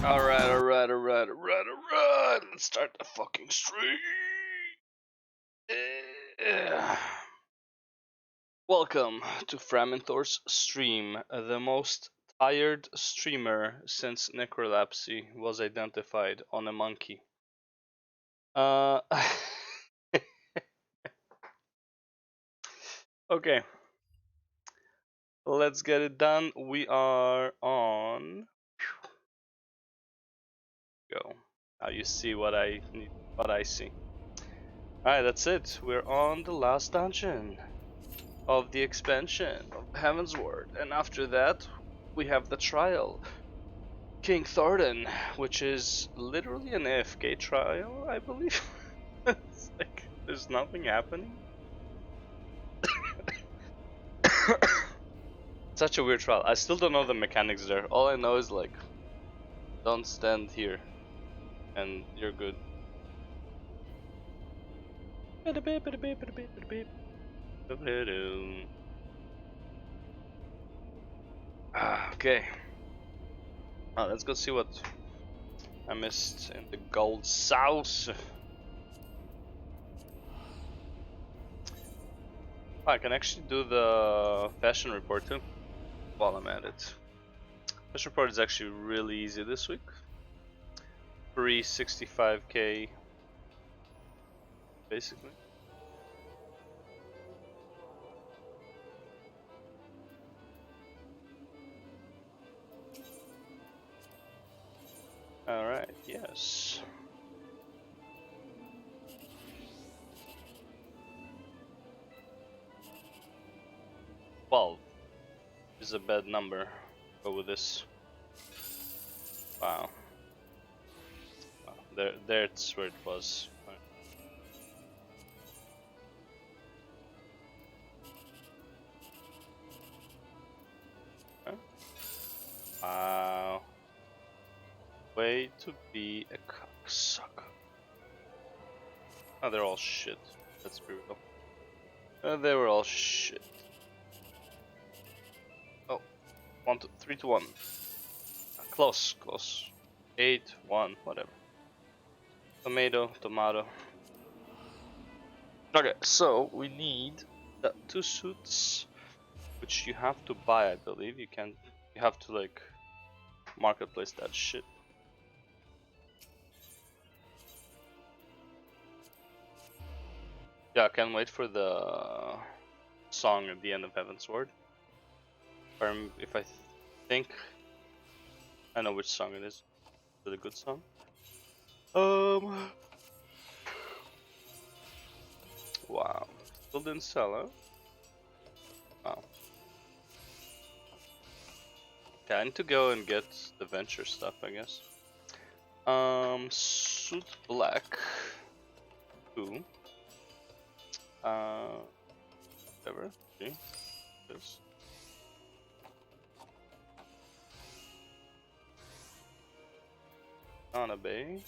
Alright. Let's start the fucking stream. Welcome to Framenthor's stream, the most tired streamer since necrolepsy was identified on a monkey. Okay. Let's get it done. We are on. Go. Now you see what I see. Alright, that's it. We're on the last dungeon of the expansion of Heaven's Ward, and after that we have the trial, King Thornton, which is literally an AFK trial, I believe. It's like there's nothing happening. Such a weird trial. I still don't know the mechanics there. All I know is like, don't stand here, and you're good. Okay. Let's go see what I missed in the gold sauce. I can actually do the fashion report too while I'm at it. Fashion report is actually really easy this week. Free 65k basically. Alright, yes. Well, is a bad number. Go with this. Wow. There's where it was. Okay. Wow. Way to be a cocksucker. Oh, they're all shit. Let's be real. They were all shit. Oh, 3 to 1. Close. 8-1, whatever. Tomato. Okay, so we need the 2 suits, which you have to buy, I believe. You have to like marketplace that shit. Yeah, I can't wait for the song at the end of Heaven's Ward. If I think I know which song it is. Is it a good song? Wow. Still didn't sell, huh? Wow. Okay, I need to go and get the venture stuff, I guess. Suit black. 2. Whatever. 3. This. On a bay.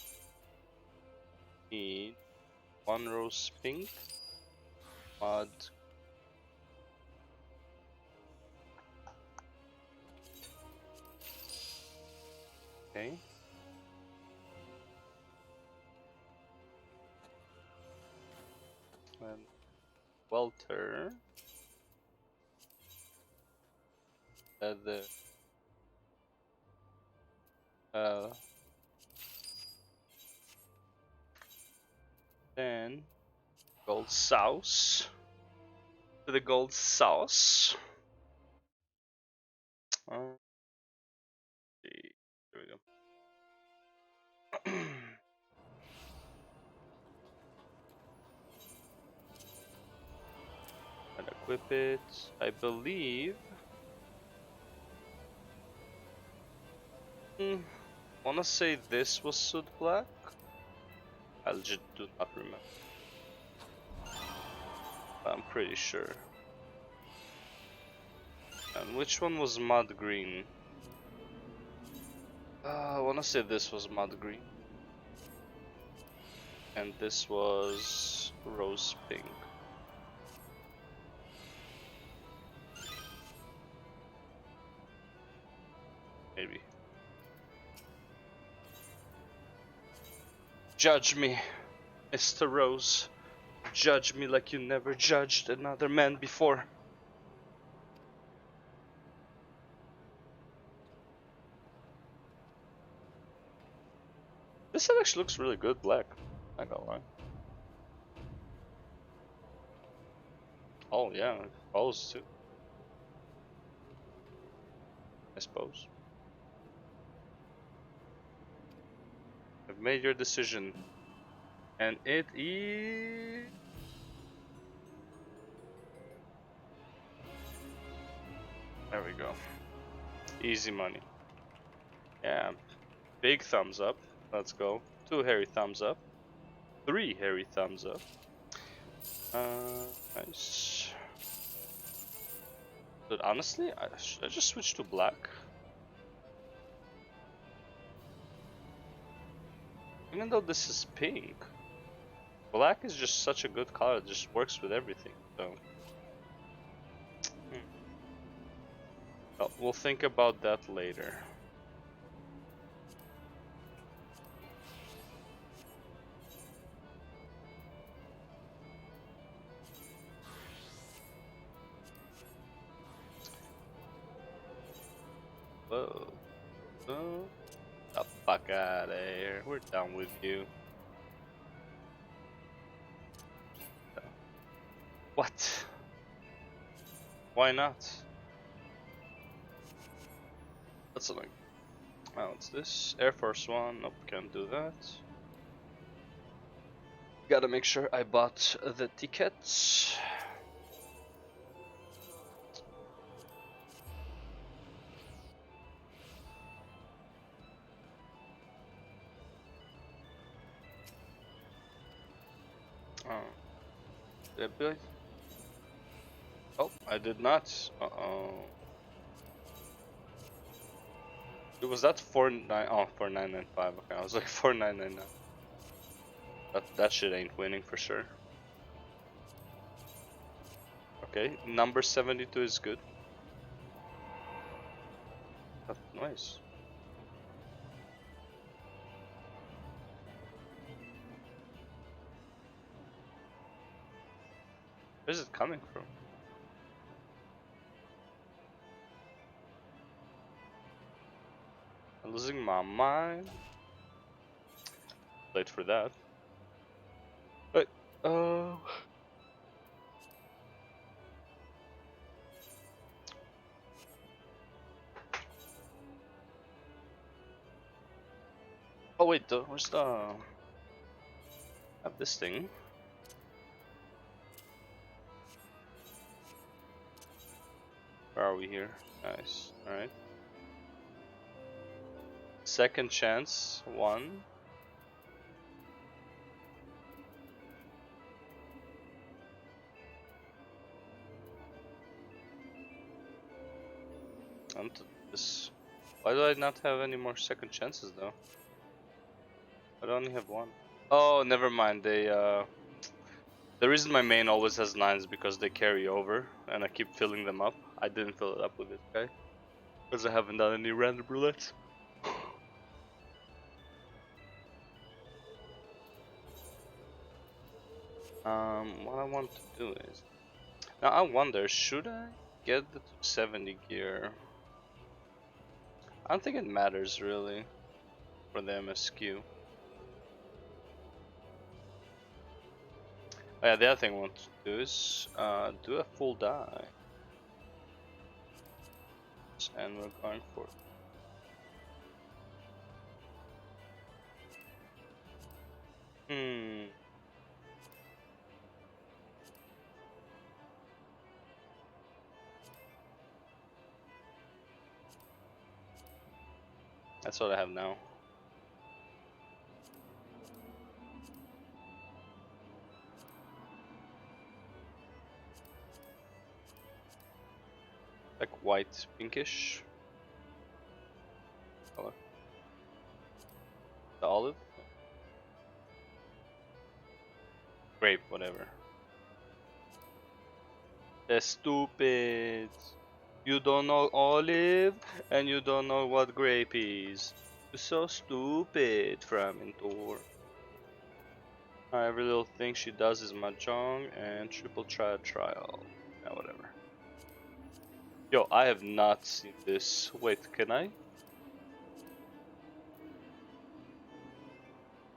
Need 1 rose pink. Mud. Okay. And welter. The then gold sauce. To the gold sauce. See. There we go. And equip it. I believe. Wanna say this was suit black? I just do not remember. I'm pretty sure. And which one was mud green? I wanna say this was mud green. And this was rose pink. Maybe. Judge me, Mr. Rose. Judge me like you never judged another man before. This set actually looks really good, black. I got lie. Oh yeah, it follows too. I suppose. I've made your decision. And it is... There we go. Easy money. Yeah. Big thumbs up. Let's go. 2 hairy thumbs up. 3 hairy thumbs up. Nice. But honestly, should I just switch to black? Even though this is pink, black is just such a good color. It just works with everything. So, well, we'll think about that later. Whoa. Oh, the fuck out of here. We're done with you. What? Why not? That's something. Oh, what's this? Air Force One. Nope, can't do that. Gotta make sure I bought the tickets. Did I buy? Oh, I did not. It was that 4995. Okay, I was like 4999. That shit ain't winning for sure. Okay, number 72 is good. That's nice. Where's it coming from? I'm losing my mind. Late for that. But, oh, wait, where's the... I have this thing. Where are we here? Nice, alright. Second chance, 1. And this. Why do I not have any more second chances though? I only have 1. Oh, never mind. They the reason my main always has 9s is because they carry over, and I keep filling them up. I didn't fill it up with this guy because I haven't done any random roulettes. What I want to do is, now I wonder, should I get the 270 gear? I don't think it matters really for the MSQ. Oh yeah, the other thing I want to do is do a full die, and we're going for it. That's what I have now. Like white, pinkish color. The olive? Grape, whatever. That's stupid. You don't know olive, and you don't know what grape is. You're so stupid, Framintor. Every little thing she does is mahjong and triple trial. Yeah, whatever. Yo, I have not seen this. Wait, can I?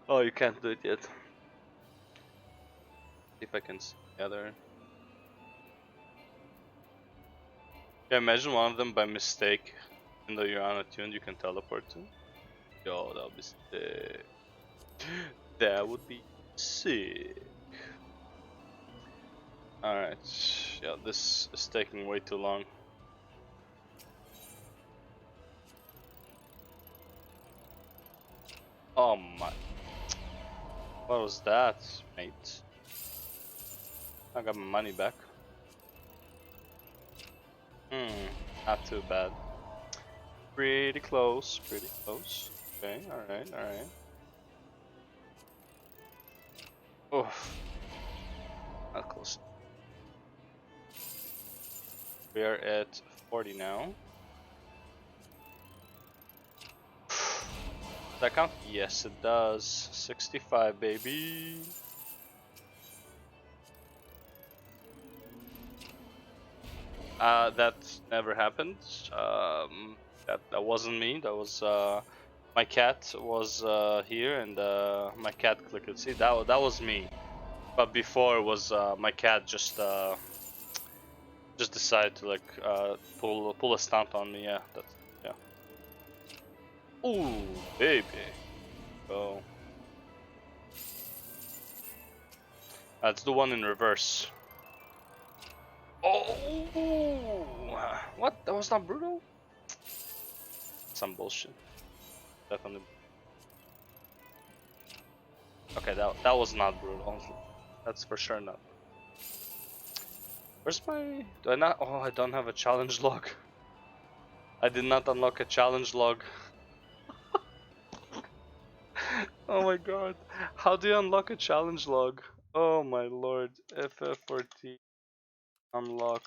Oh, you can't do it yet. See if I can see the other. Yeah, imagine one of them by mistake. Even though you're unattuned, you can teleport to. Yo, that would be sick. That would be sick. Alright. Yeah, this is taking way too long. Oh my. What was that, mate? I got my money back. Not too bad. Pretty close, pretty close. Okay, alright, alright. Oof. Not close. We are at 40 now. Does that count? Yes, it does. 65, baby. That never happened. That wasn't me. That was my cat was here, and my cat clicked it. See, that was me. But before was my cat just decided to like pull a stunt on me. Yeah, that's yeah. Ooh, baby. Oh, that's the one in reverse. Oh, what? That was not brutal. Some bullshit. Definitely. Okay, that was not brutal. That's for sure not. Where's my? Do I not? Oh, I don't have a challenge log. I did not unlock a challenge log. Oh my god. How do you unlock a challenge log? Oh my lord. FF14 unlock.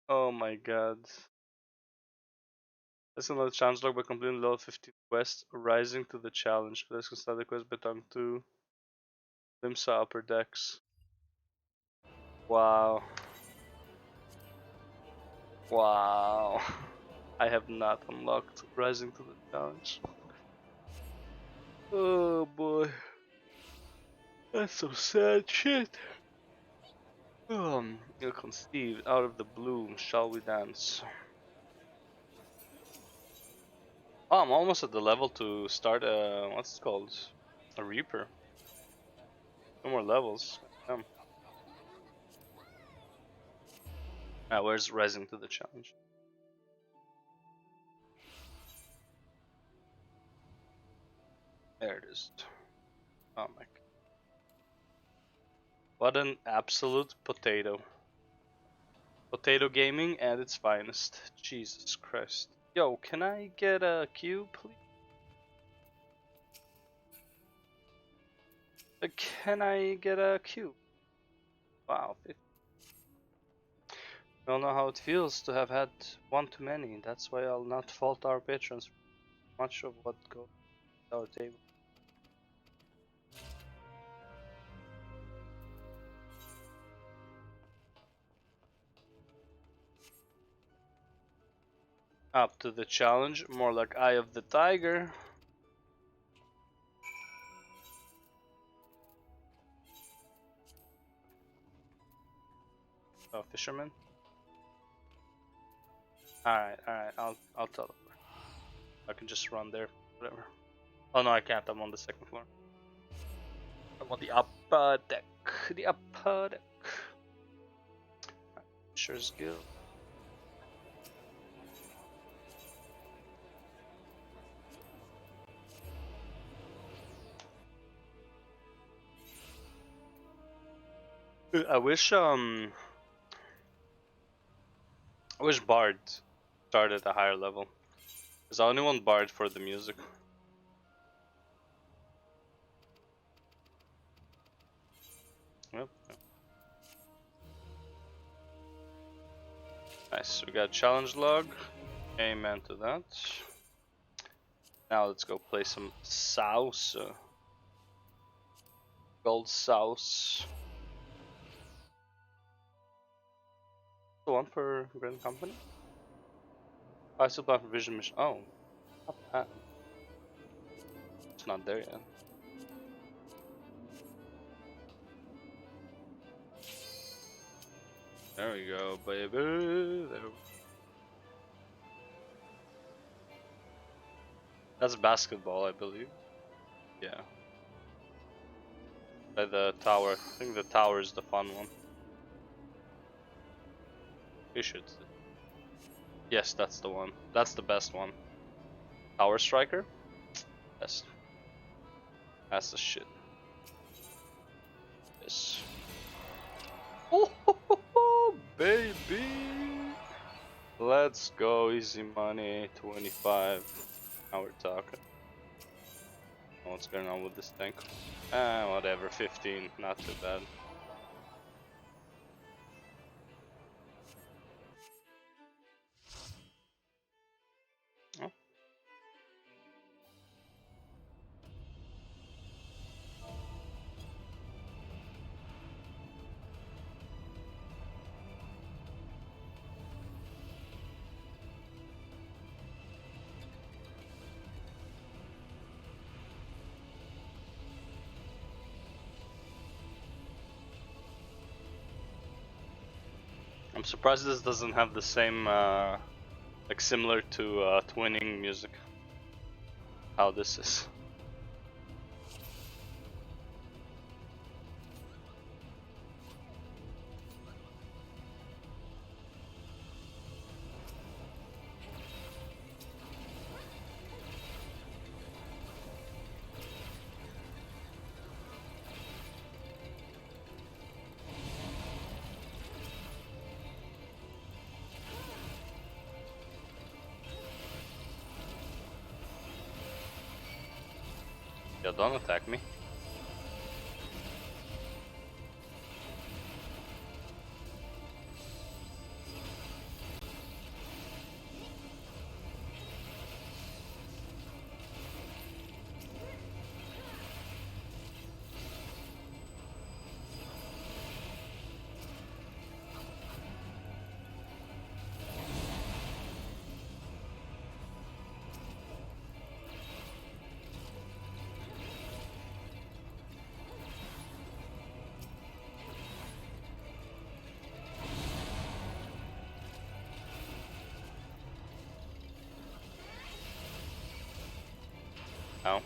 Oh my god. Let's unlock the challenge log by completing level 15 quest, rising to the challenge. Let's start the quest by talking to Limsa Upper Decks. Wow. Wow. I have not unlocked rising to the challenge. Oh boy. That's some sad shit. Ill conceived, out of the blue, shall we dance? Oh, I'm almost at the level to start a, what's it called? A Reaper. No more levels. Where's rising to the challenge? There it is. Oh my god. What an absolute potato. Potato gaming at its finest. Jesus Christ. Yo, can I get a cube, please? Can I get a cube? Wow. I don't know how it feels to have had one too many. That's why I'll not fault our patrons for much of what goes at our table. Up to the challenge, more like Eye of the Tiger. Oh, fisherman. Alright, I'll teleport. I can just run there, whatever. Oh no, I can't. I'm on the second floor. I'm on the upper deck. The upper deck. Fisher's Guild. I wish Bard started at a higher level. Because I only want Bard for the music. Yep. Nice. We got challenge log. Amen to that. Now let's go play some sauce. Gold sauce. The one for Grand Company? Oh, I still plan for Vision Mission. Oh, not bad. It's not there yet. There we go, baby. There. That's basketball, I believe. Yeah. By the tower. I think the tower is the fun one. You should. Yes, that's the one. That's the best one. Tower Striker? Yes. That's the shit. Yes. Oh, baby! Let's go, easy money, 25. Now we're talking. What's going on with this tank? Whatever, 15, not too bad. Oh. I'm surprised this doesn't have the same, like similar to twinning music. How this is. Yeah, don't attack me. Ow.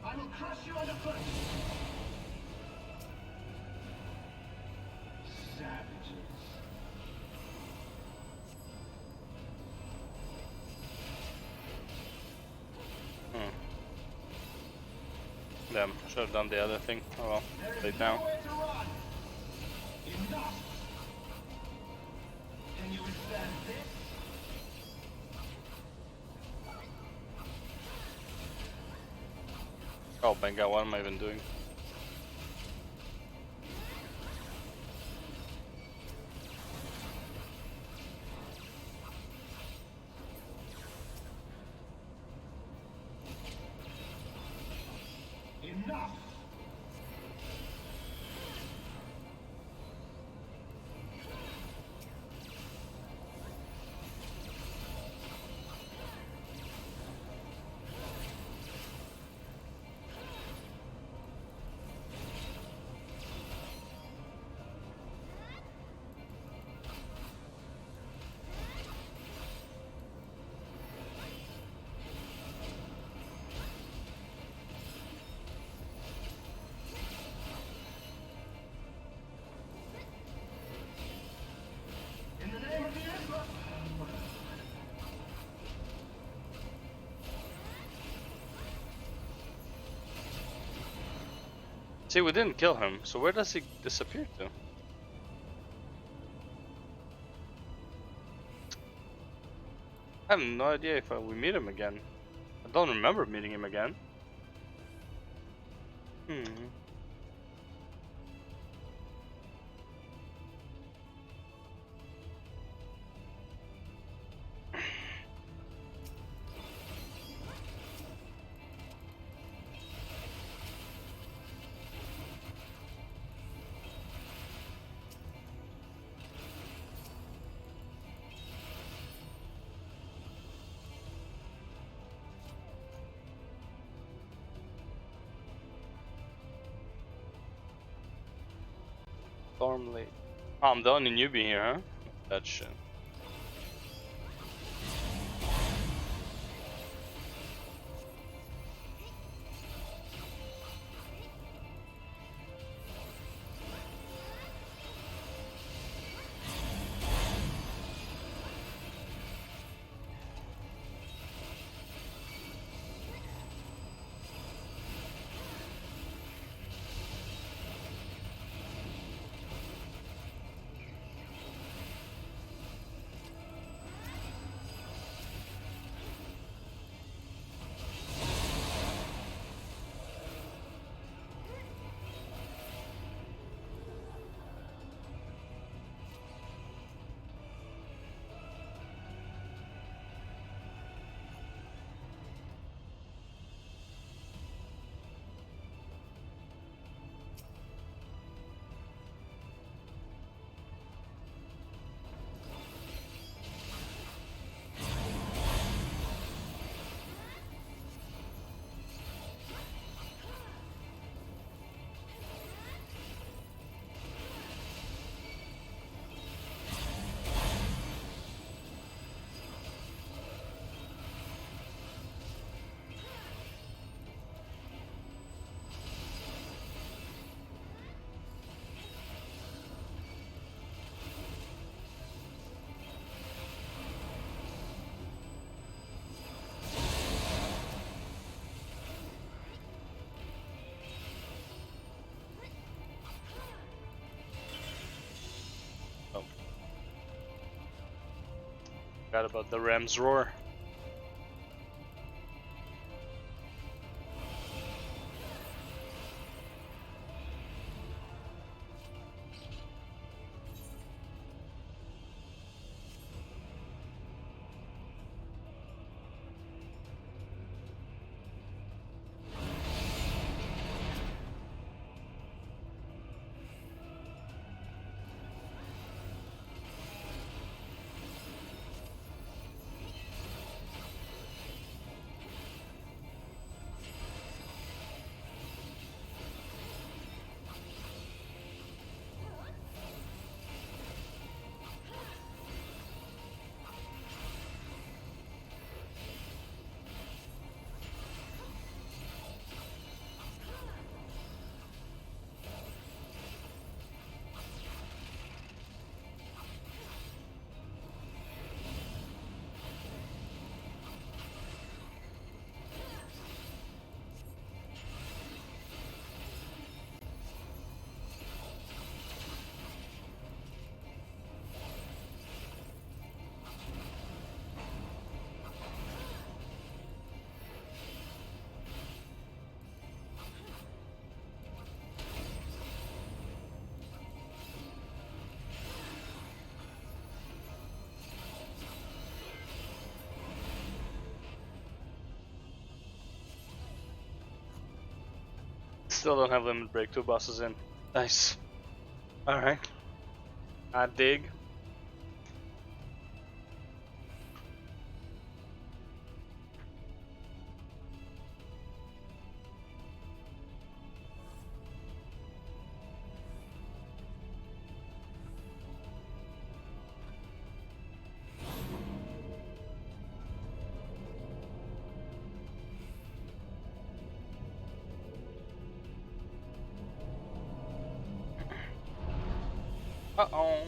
I will crush you underfoot! Savages. Damn, should have done the other thing. Oh well, late now. Nowhere to run! Enough! Can you withstand this? Oh my god, what am I even doing? Enough! In the name of the Emperor! See, we didn't kill him, so where does he disappear to? I have no idea if we meet him again. I don't remember meeting him again. Hmm. Storm Lake. Oh, I'm the only newbie here, huh? That shit. Oh. Forgot about the Ram's Roar. Still don't have limit break. 2 bosses in. Nice. Alright. I dig. Uh-oh.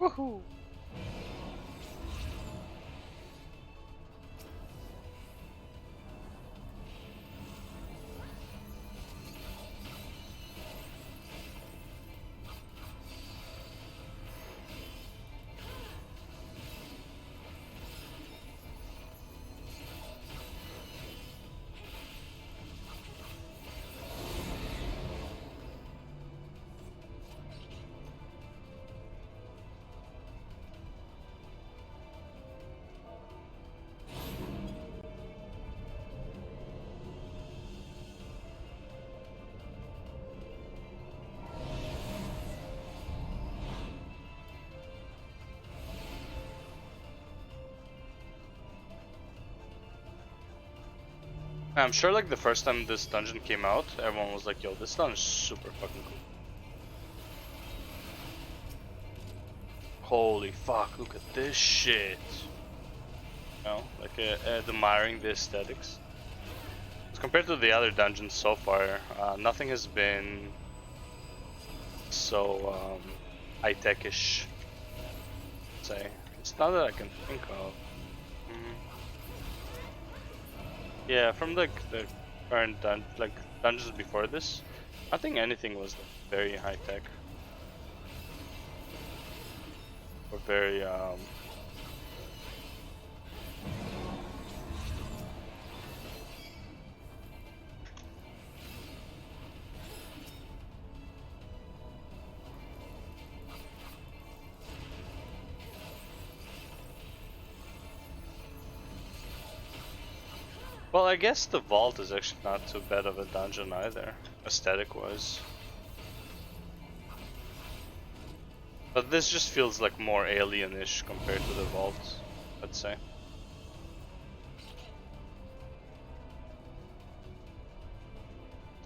Woohoo! I'm sure like the first time this dungeon came out, everyone was like, yo, this dungeon is super fucking cool. Holy fuck, look at this shit. You know, like admiring the aesthetics. As compared to the other dungeons so far, nothing has been so high-tech-ish, say. It's not that I can think of. Yeah, from like the current dungeons before this, I think anything was like, very high tech or very well, I guess the vault is actually not too bad of a dungeon either, aesthetic wise. But this just feels like more alien-ish compared to the vault, I'd say.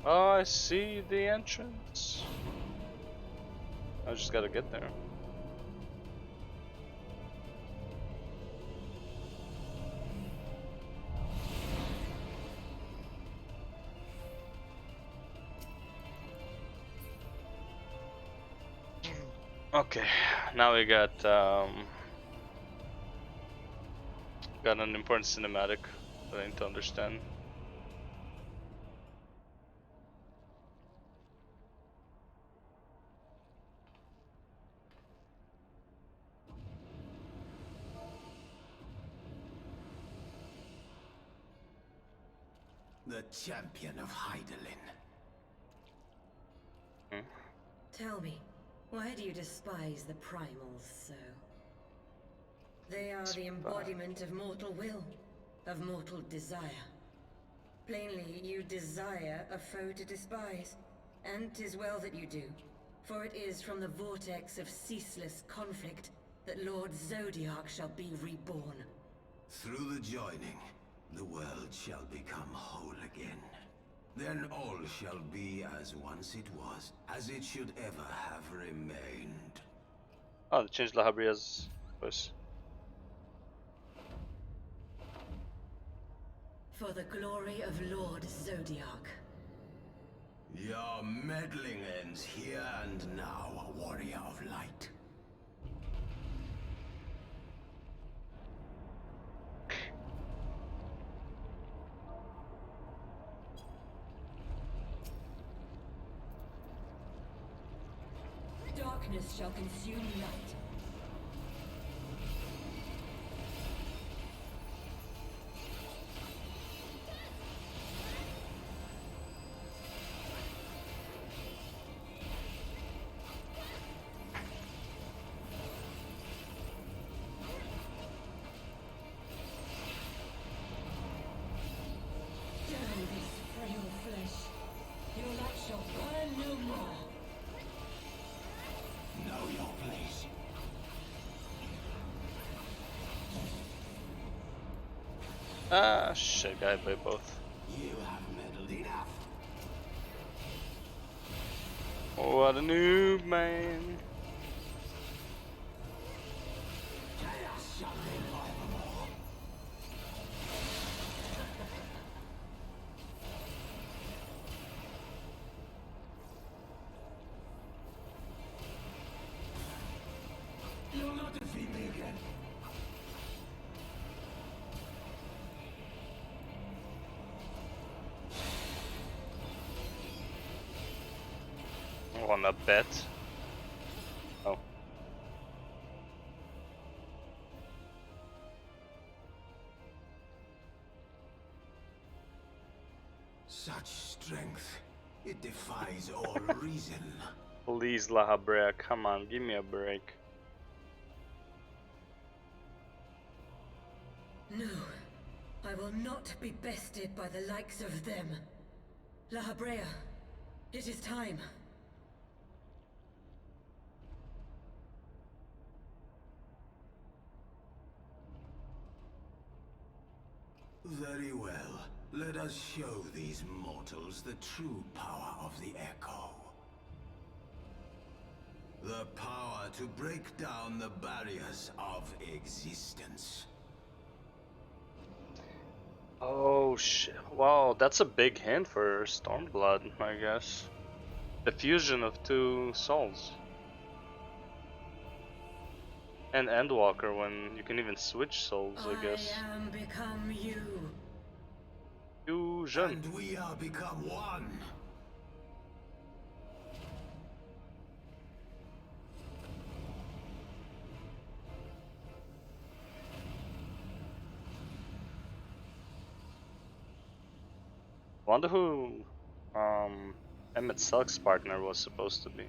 Oh, I see the entrance. I just gotta get there. Okay, now we got an important cinematic that I need to understand. The champion of Hydaelyn. Tell me, why do you despise the primals so? They are the embodiment of mortal will, of mortal desire. Plainly, you desire a foe to despise. And 'tis well that you do. For it is from the vortex of ceaseless conflict that Lord Zodiac shall be reborn. Through the joining, the world shall become whole again. Then all shall be as once it was, as it should ever have remained. Oh, they changed La Habria's voice. For the glory of Lord Zodiac. Your meddling ends here and now, warrior of light. Darkness shall consume light. Damn this frail flesh. Your light shall burn no more. Know your place. Ah, shit, got hit by both. You have meddled enough. What a noob, man. Chaos shall live forevermore. You'll not defeat me again. Wanna bet? Oh. Such strength, it defies all reason. Please, La Habrea, come on, give me a break. No, I will not be bested by the likes of them. La Habrea, it is time. Very well. Let us show these mortals the true power of the Echo. The power to break down the barriers of existence. Oh shit. Wow, that's a big hint for Stormblood, I guess. The fusion of two souls. And Endwalker, when you can even switch souls, I guess. I am become you. Fusion. And we are become one. Wonder who Emmett Silk's partner was supposed to be.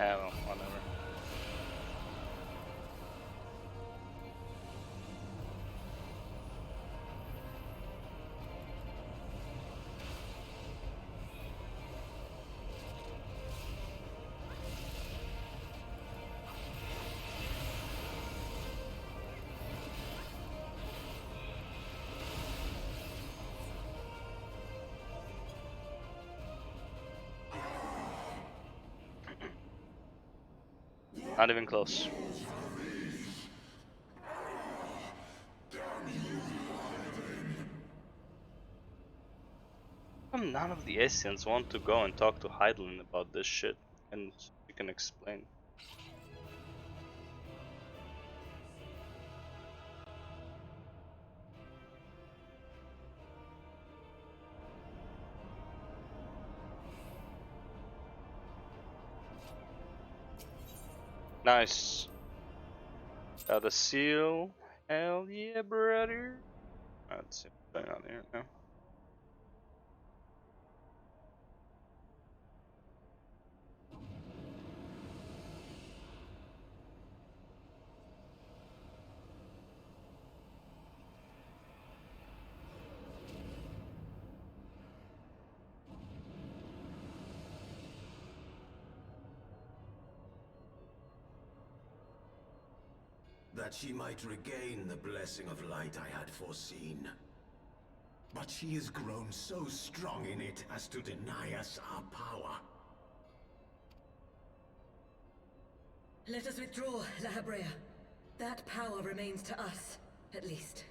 Well, whatever. Not even close. None of the Asians want to go and talk to Hydaelyn about this shit, and you can explain. Nice. Got a seal. Hell yeah, brother. Let's see what's going on here now. That she might regain the blessing of light I had foreseen. But she has grown so strong in it as to deny us our power. Let us withdraw, La Habrea. That power remains to us, at least.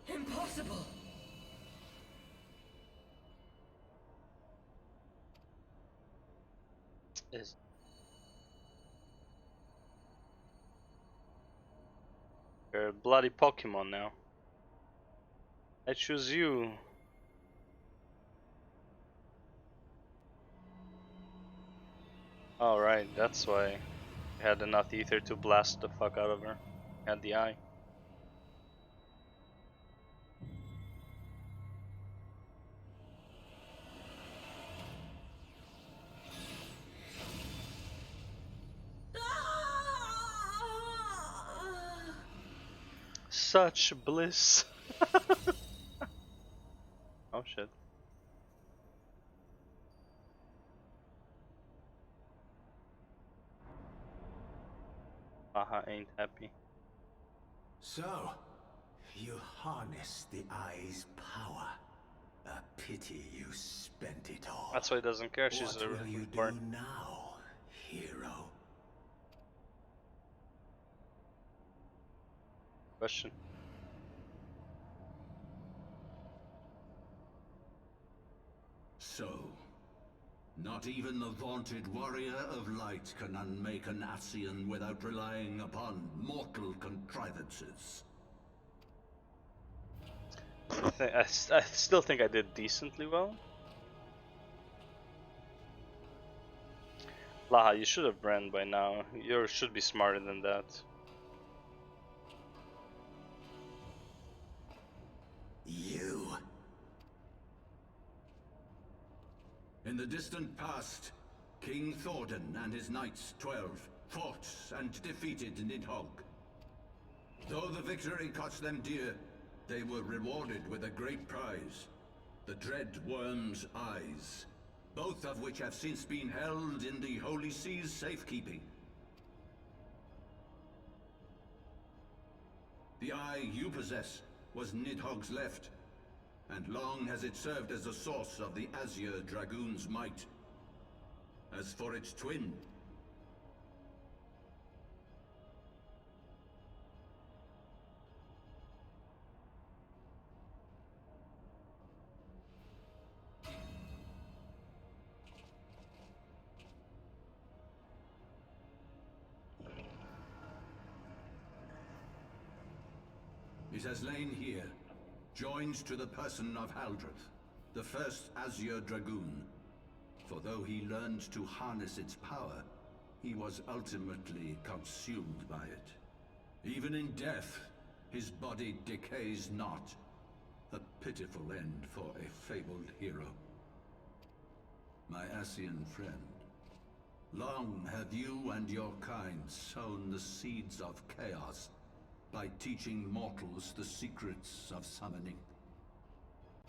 Impossible! Is you're a bloody Pokemon now. I choose you. Alright, that's why I had enough ether to blast the fuck out of her. Had the eye. Such bliss. Oh shit. Haha, ain't happy. So, you harness the eye's power. A pity you spent it all. That's why he doesn't care. She's What a will you do born. now, hero? Question. So, not even the vaunted warrior of light can unmake an Ascian without relying upon mortal contrivances. I still think I did decently well. Laha, you should have ran by now. You should be smarter than that. You? In the distant past, King Thordan and his knights 12 fought and defeated Nidhogg. Though the victory cost them dear, they were rewarded with a great prize, the Dread Worm's Eyes, both of which have since been held in the Holy Sea's safekeeping. The eye you possess was Nidhogg's left, and long has it served as the source of the Azure Dragoon's might. As for its twin, it has lain here, joined to the person of Haldreth, the first Azure Dragoon. For though he learned to harness its power, he was ultimately consumed by it. Even in death, his body decays not. A pitiful end for a fabled hero. My Ascian friend, long have you and your kind sown the seeds of chaos by teaching mortals the secrets of summoning.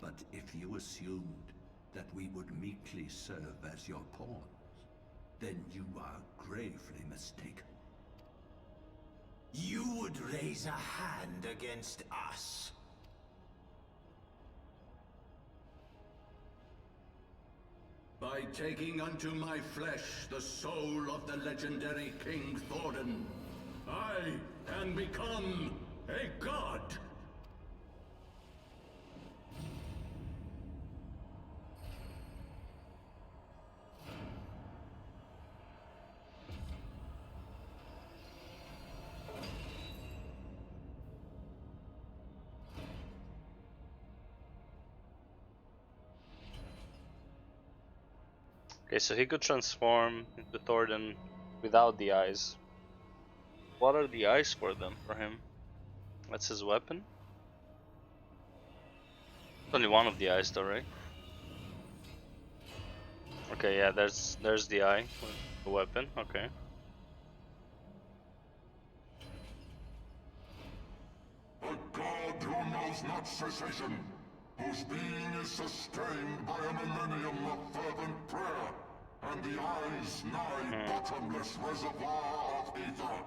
But if you assumed that we would meekly serve as your pawns, then you are gravely mistaken. You would raise a hand against us? By taking unto my flesh the soul of the legendary King Thordan, I can become a god! Okay, so he could transform into Thordan without the eyes. What are the eyes for them, for him? That's his weapon? Only one of the eyes though, right? Okay, yeah, there's the eye with the weapon, okay. A god who knows not cessation, whose being is sustained by a millennium of fervent prayer, and the eyes nigh bottomless reservoir of ether.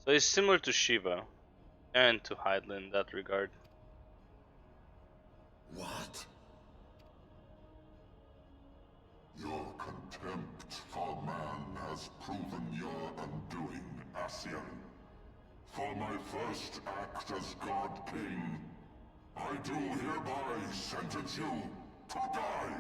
So he's similar to Shiva and to Hydaelyn in that regard. What? Your contempt for man has proven your undoing, Ascian. For my first act as God King, I do hereby sentence you to die.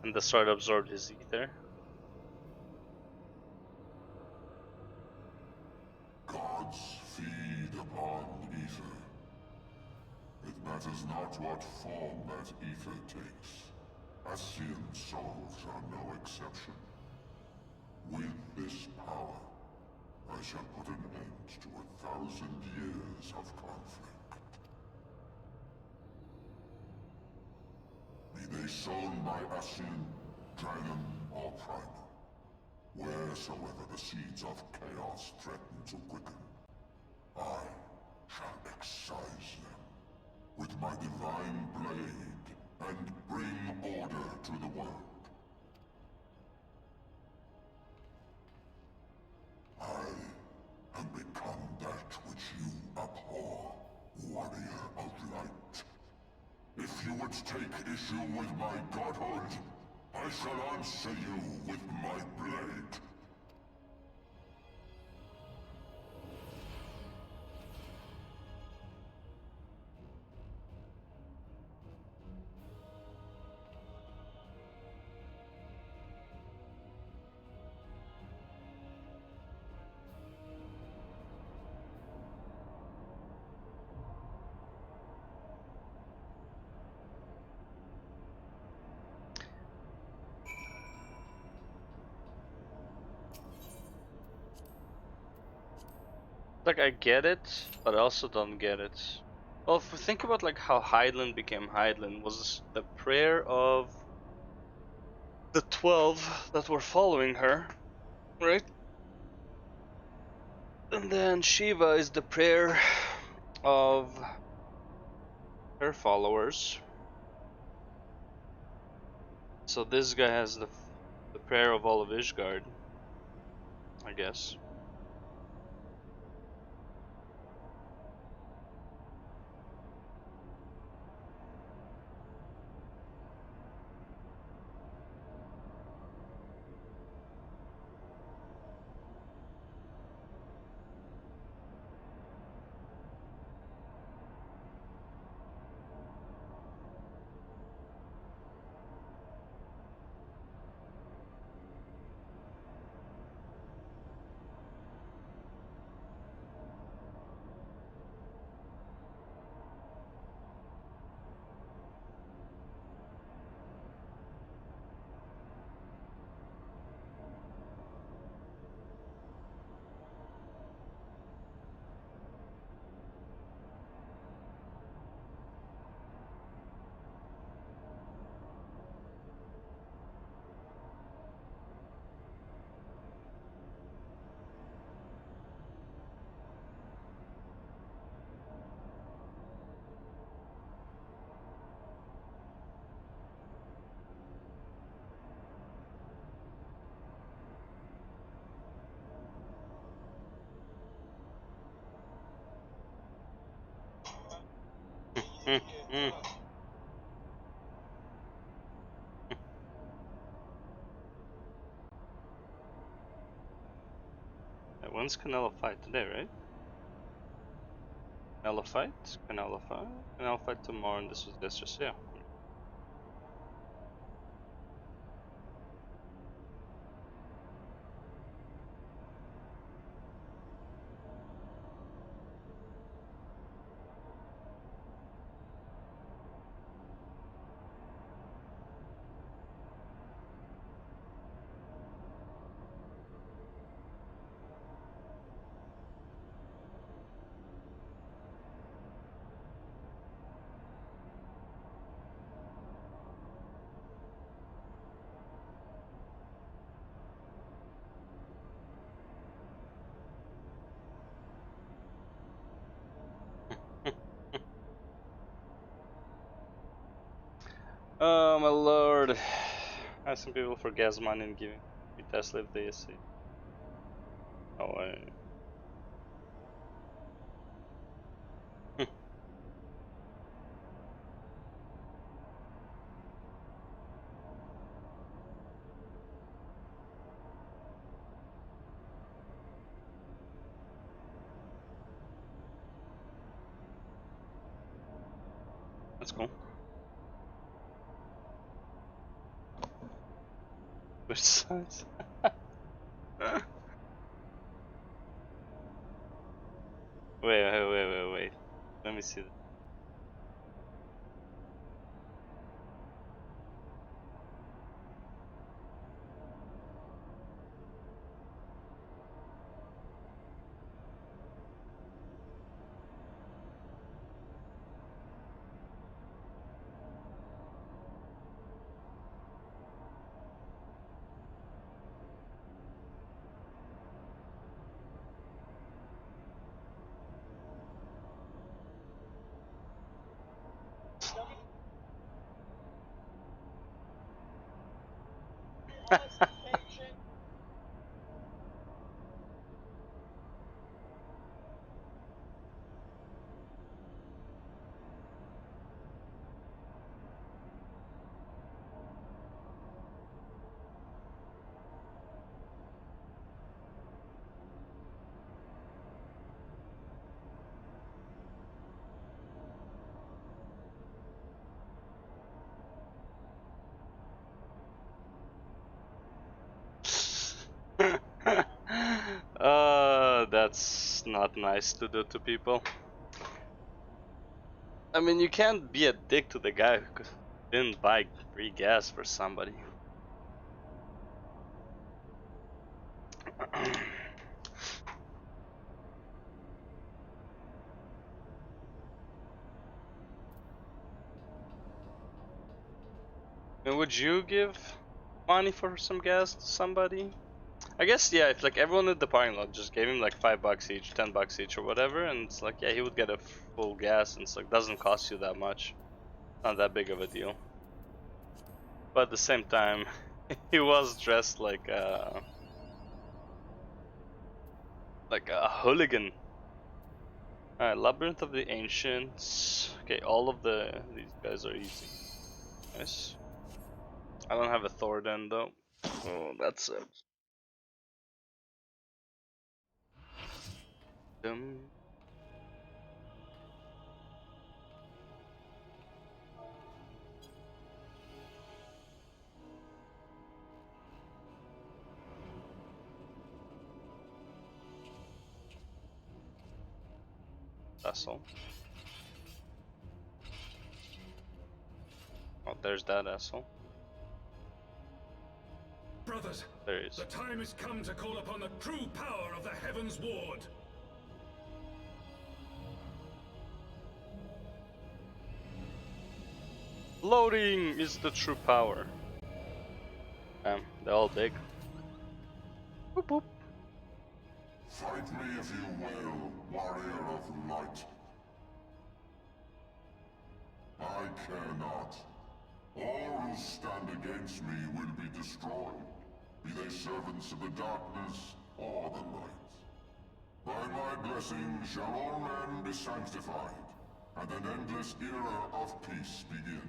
And the sword absorbed his ether. Gods feed upon ether. It matters not what form that ether takes. Ascian souls are no exception. With this power, I shall put an end to 1,000 years of conflict. Be they sown by Ascian, dragon, or primal, wheresoever the seeds of chaos threaten to quicken, I shall excise them with my divine blade and bring order to the world. I have become that which you abhor, warrior of light. If you would take issue with my godhood, I shall answer you with my blade. Like, I get it, but I also don't get it. Well, if we think about like how Hydaelyn became Hydaelyn, was the prayer of the 12 that were following her, right? And then Shiva is the prayer of her followers. So this guy has the prayer of all of Ishgard, I guess. Mm, mm. When's Canelo fight? Today, right? Canelo fight? Canelo fight? Canelo fight tomorrow, and this was yesterday. Yeah. Oh my lord. Asking people for gas money and giving free Tesla if they see. No way. That's cool. Which size? Wait. Let me see that. That's not nice to do to people. I mean, you can't be a dick to the guy who didn't buy free gas for somebody. And would you give money for some gas to somebody? I guess, yeah, if like everyone in the parking lot just gave him like $5 each, $10 each, or whatever, and it's like, yeah, he would get a full gas, and it's like doesn't cost you that much, not that big of a deal. But at the same time, he was dressed like a hooligan. Alright, Labyrinth of the Ancients. Okay, all of these guys are easy. Nice. I don't have a Thor then though. Oh, that's it. Dum. Vessel. Oh, there's that asshole. Brothers, There he is. the time has come to call upon the true power of the Heavens Ward. Loading is the true power. They're all big. Boop boop. Fight me if you will, warrior of light. I care not. All who stand against me will be destroyed, be they servants of the darkness or the light. By my blessing shall all men be sanctified. and an endless era of peace begin.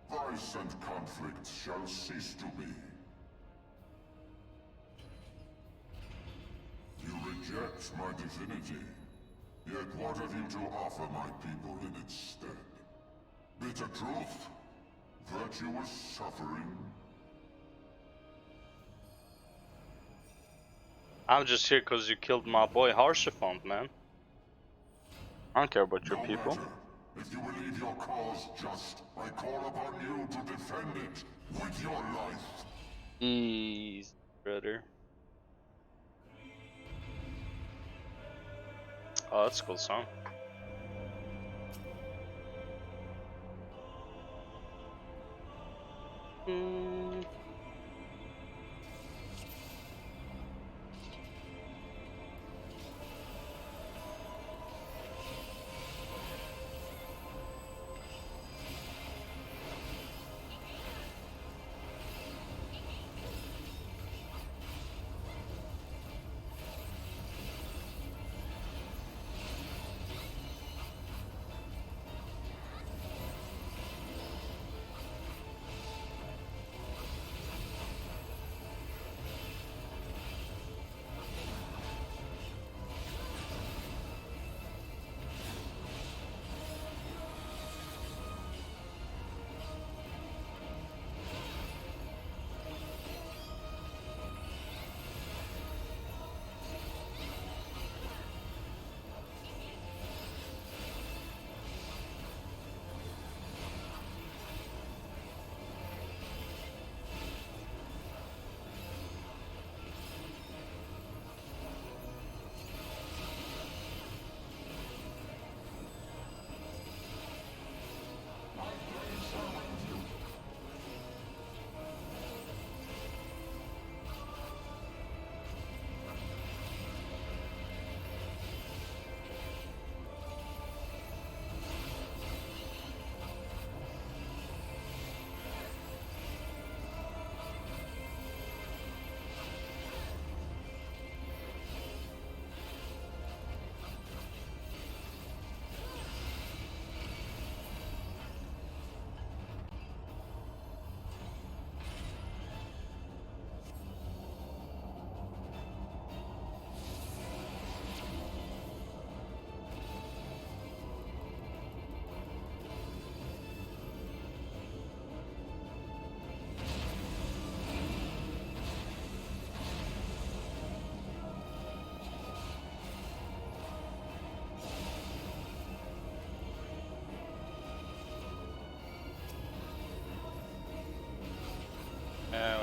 Vice and conflict shall cease to be. You reject my divinity, yet what have you to offer my people in its stead? Bitter truth? Virtuous suffering? I'm just here because you killed my boy Harshafont, man. I don't care about your No people. matter. If you believe your cause just, I call upon you to defend it with your life. Easy, brother. Oh, that's a cool song. Mm.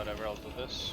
Whatever, I'll do this.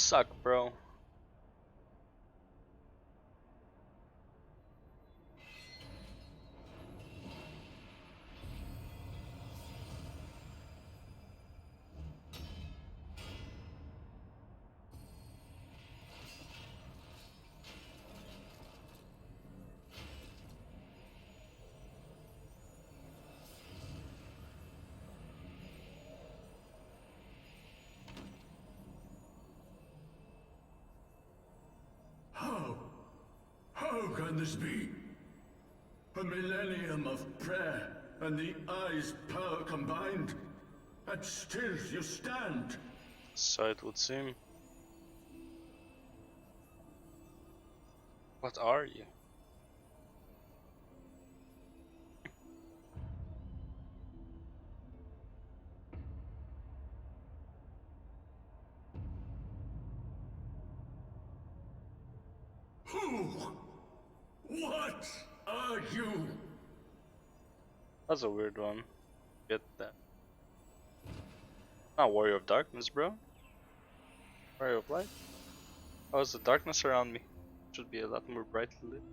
suck, bro. How can this be? A millennium of prayer and the Eye's power combined, and still you stand. So it would seem. What are you? Who? What are you? That's a weird one. Get that. Not Warrior of Darkness, bro. Warrior of Light. Oh, is the darkness around me? Should be a lot more brightly lit.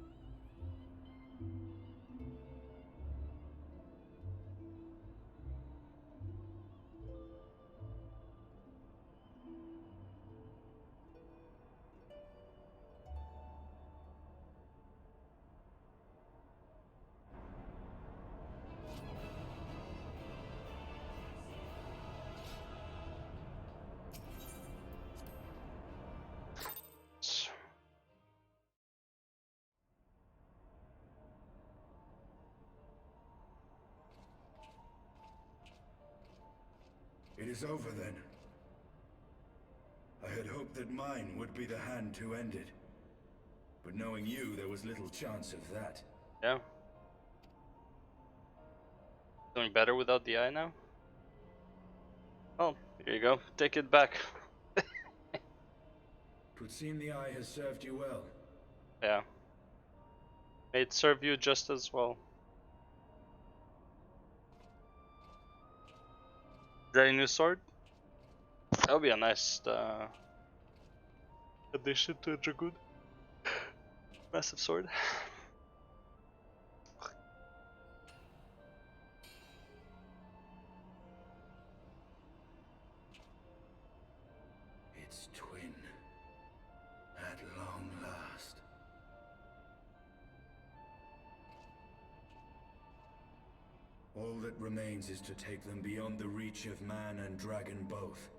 It is over then. I had hoped that mine would be the hand to end it. But knowing you, there was little chance of that. Yeah. Doing better without the eye now? Oh, here you go. Take it back. Would seem the eye has served you well. Yeah. May it serve you just as well. Is that a new sword? That would be a nice addition to a Dragoon. Massive sword. Its twin. At long last. All that remains is to take them beyond the reach of man and dragon both.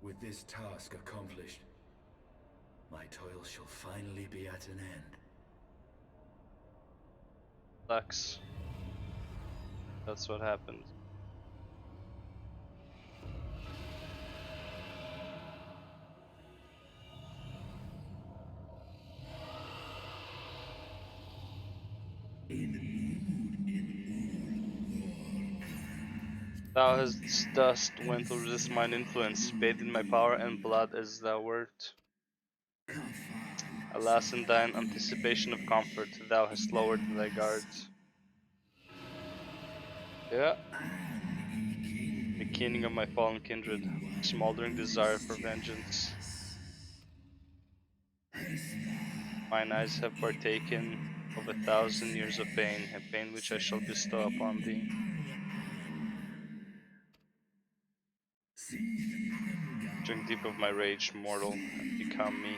With this task accomplished, my toil shall finally be at an end. Sucks. That's what happened. Thou hast dust went to resist mine influence, bathed in my power and blood as thou wert. Alas, in thine anticipation of comfort, thou hast lowered thy guards. Yeah, beginning of my fallen kindred, smoldering desire for vengeance. Mine eyes have partaken of 1,000 years of pain, a pain which I shall bestow upon thee. Drink deep of my rage, mortal, and become me.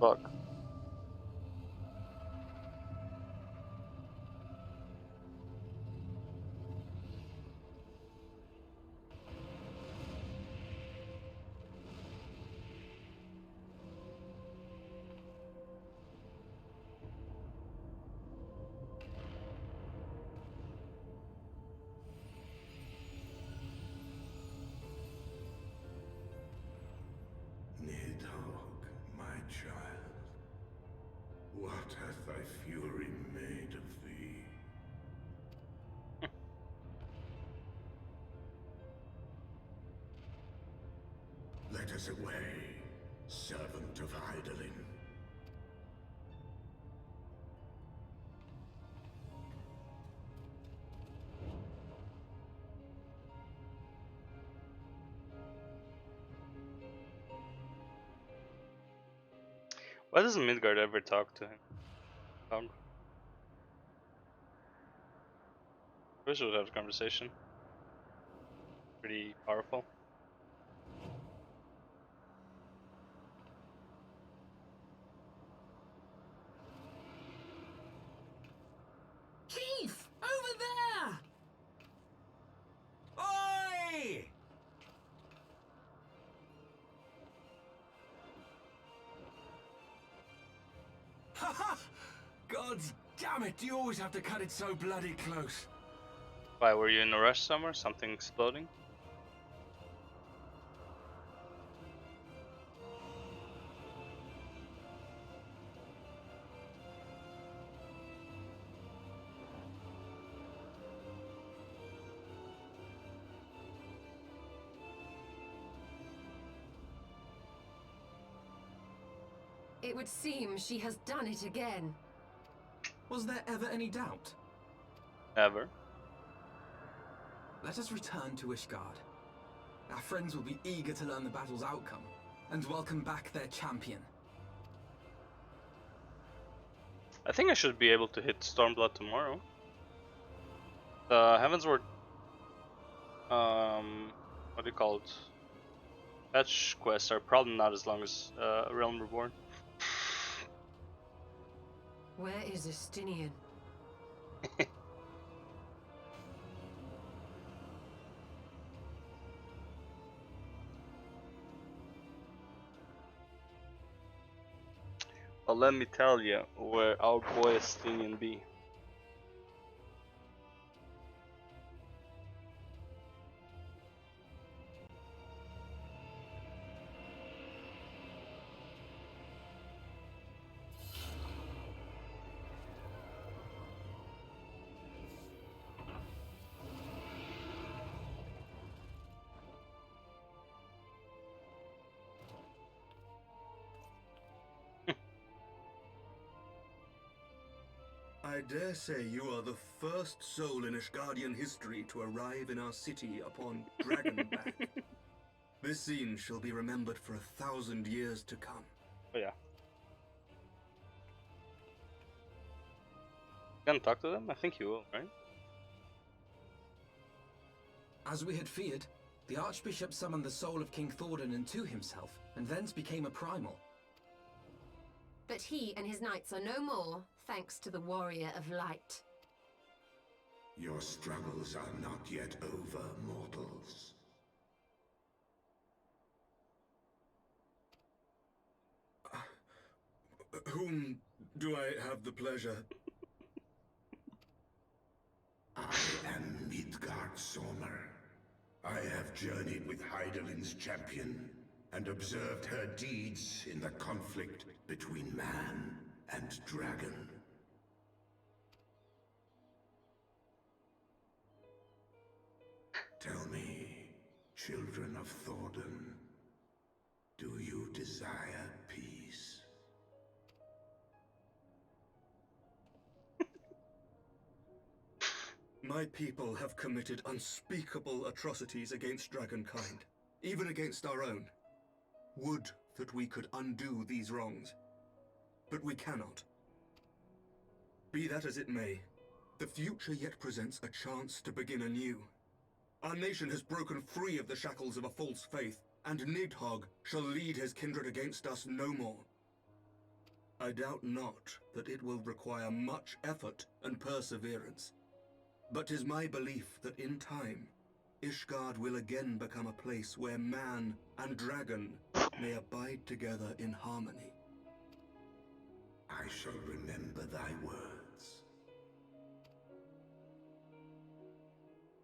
Fuck. Nidhogg, my child, what hath thy fury made of thee? Let us away, servant of Hydaelyn. Why doesn't Midgard ever talk to him? Wish we would have a conversation. Pretty powerful. Keith! Over there! Oi! Haha! God damn it, you always have to cut it so bloody close. Why, were you in a rush somewhere? Something exploding? It would seem she has done it again. Was there ever any doubt? Ever? Let us return to Ishgard. Our friends will be eager to learn the battle's outcome, and welcome back their champion. I think I should be able to hit Stormblood tomorrow. The Heavensward, what do you call it? Fetch quests are probably not as long as Realm Reborn. Where is Estinian? Well, let me tell you where our boy Estinian be. I dare say you are the first soul in Ishgardian history to arrive in our city upon Dragonback. This scene shall be remembered for 1,000 years to come. Oh yeah. Gonna talk to them? I think you will, right? As we had feared, the Archbishop summoned the soul of King Thordan to himself, and thence became a primal. But he and his knights are no more, thanks to the Warrior of Light. Your struggles are not yet over, mortals. Whom do I have the pleasure? I am Midgard Sommer. I have journeyed with Hydaelyn's champion and observed her deeds in the conflict between man and dragon. Tell me, children of Thordan, do you desire peace? My people have committed unspeakable atrocities against dragonkind, even against our own. Would that we could undo these wrongs, but we cannot. Be that as it may, the future yet presents a chance to begin anew. Our nation has broken free of the shackles of a false faith, and Nidhogg shall lead his kindred against us no more. I doubt not that it will require much effort and perseverance, but 'tis my belief that in time, Ishgard will again become a place where man and dragon may abide together in harmony. I shall remember thy words.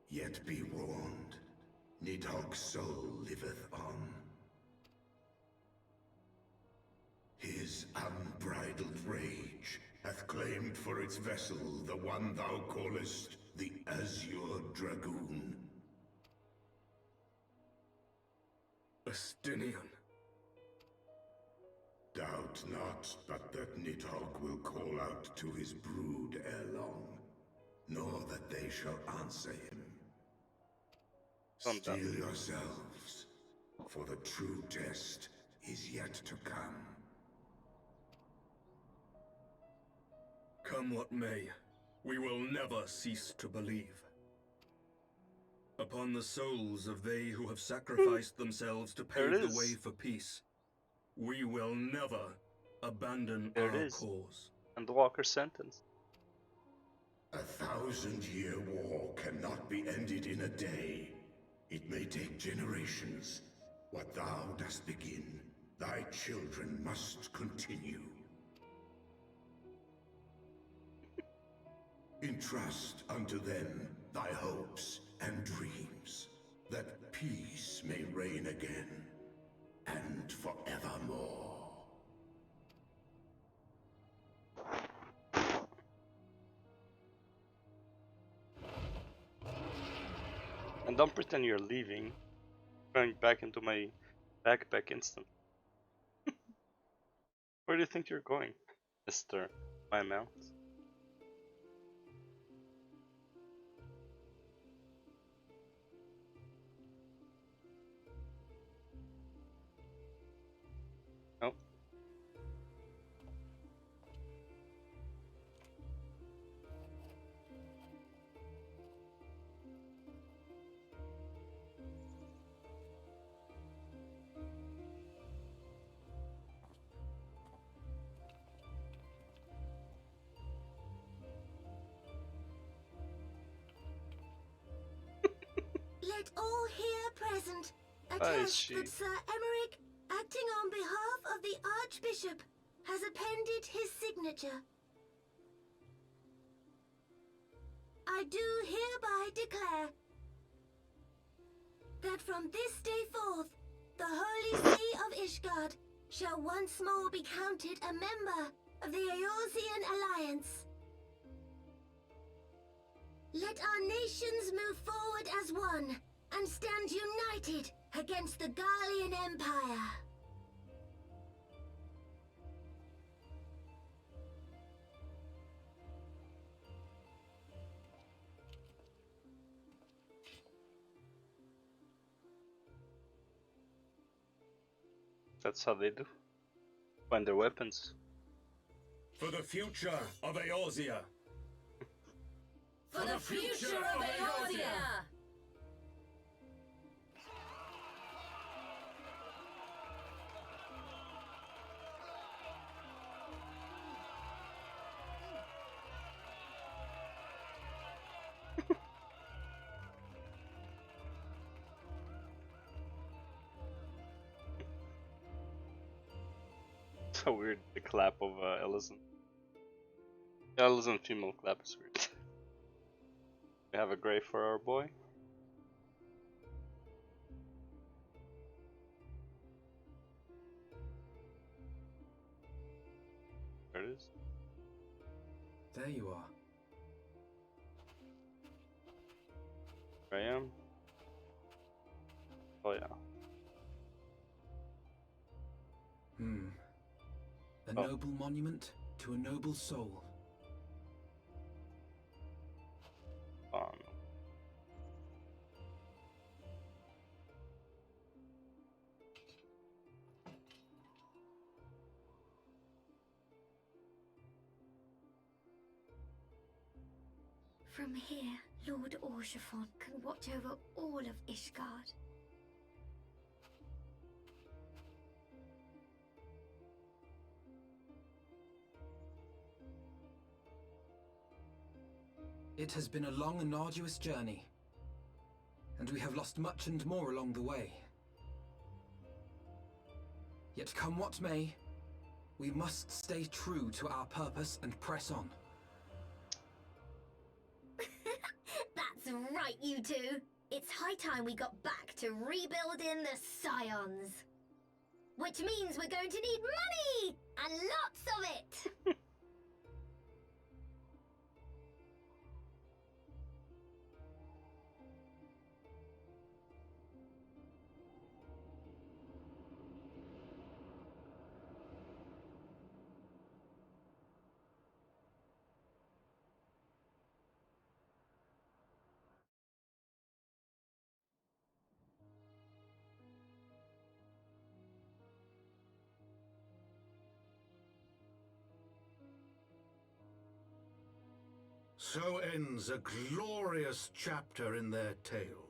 Yet be warned, Nidhogg's soul liveth on. His unbridled rage hath claimed for its vessel the one thou callest the Azure Dragoon. A Justinian. Doubt not, but that Nidhogg will call out to his brood ere long, nor that they shall answer him. Steel yourselves, for the true test is yet to come. Come what may, we will never cease to believe. Upon the souls of they who have sacrificed themselves to There it pave the is. way for peace, we will never abandon There it our is. cause. And the Walker's sentence. 1,000-year war cannot be ended in a day. It may take generations. What thou dost begin, thy children must continue. Entrust unto them thy hopes and dreams, that peace may reign again, and forevermore. And don't pretend you're leaving. Going back into my backpack instant. Where do you think you're going, Mr. My Mount? Nope. Let all here present Why is attest she? that Sir Emmerich, acting on behalf of the Archbishop, has appended his signature. I do hereby declare that from this day forth, the Holy See of Ishgard shall once more be counted a member of the Eorzean Alliance. Let our nations move forward as one and stand united against the Garlean Empire. That's how they do. Find their weapons. For the future of Eorzea. For the future of Eorzea! So weird, the clap of Ellison. Ellison female clap is weird. We have a grave for our boy. There it is. There you are. Here I am. Oh yeah. A Oh. noble monument to a noble soul. Oh no. From here, Lord Orshafon can watch over all of Ishgard. It has been a long and arduous journey, and we have lost much and more along the way. Yet come what may, we must stay true to our purpose and press on. That's right, you two. It's high time we got back to rebuilding the Scions. Which means we're going to need money! And lots of it! So ends a glorious chapter in their tale.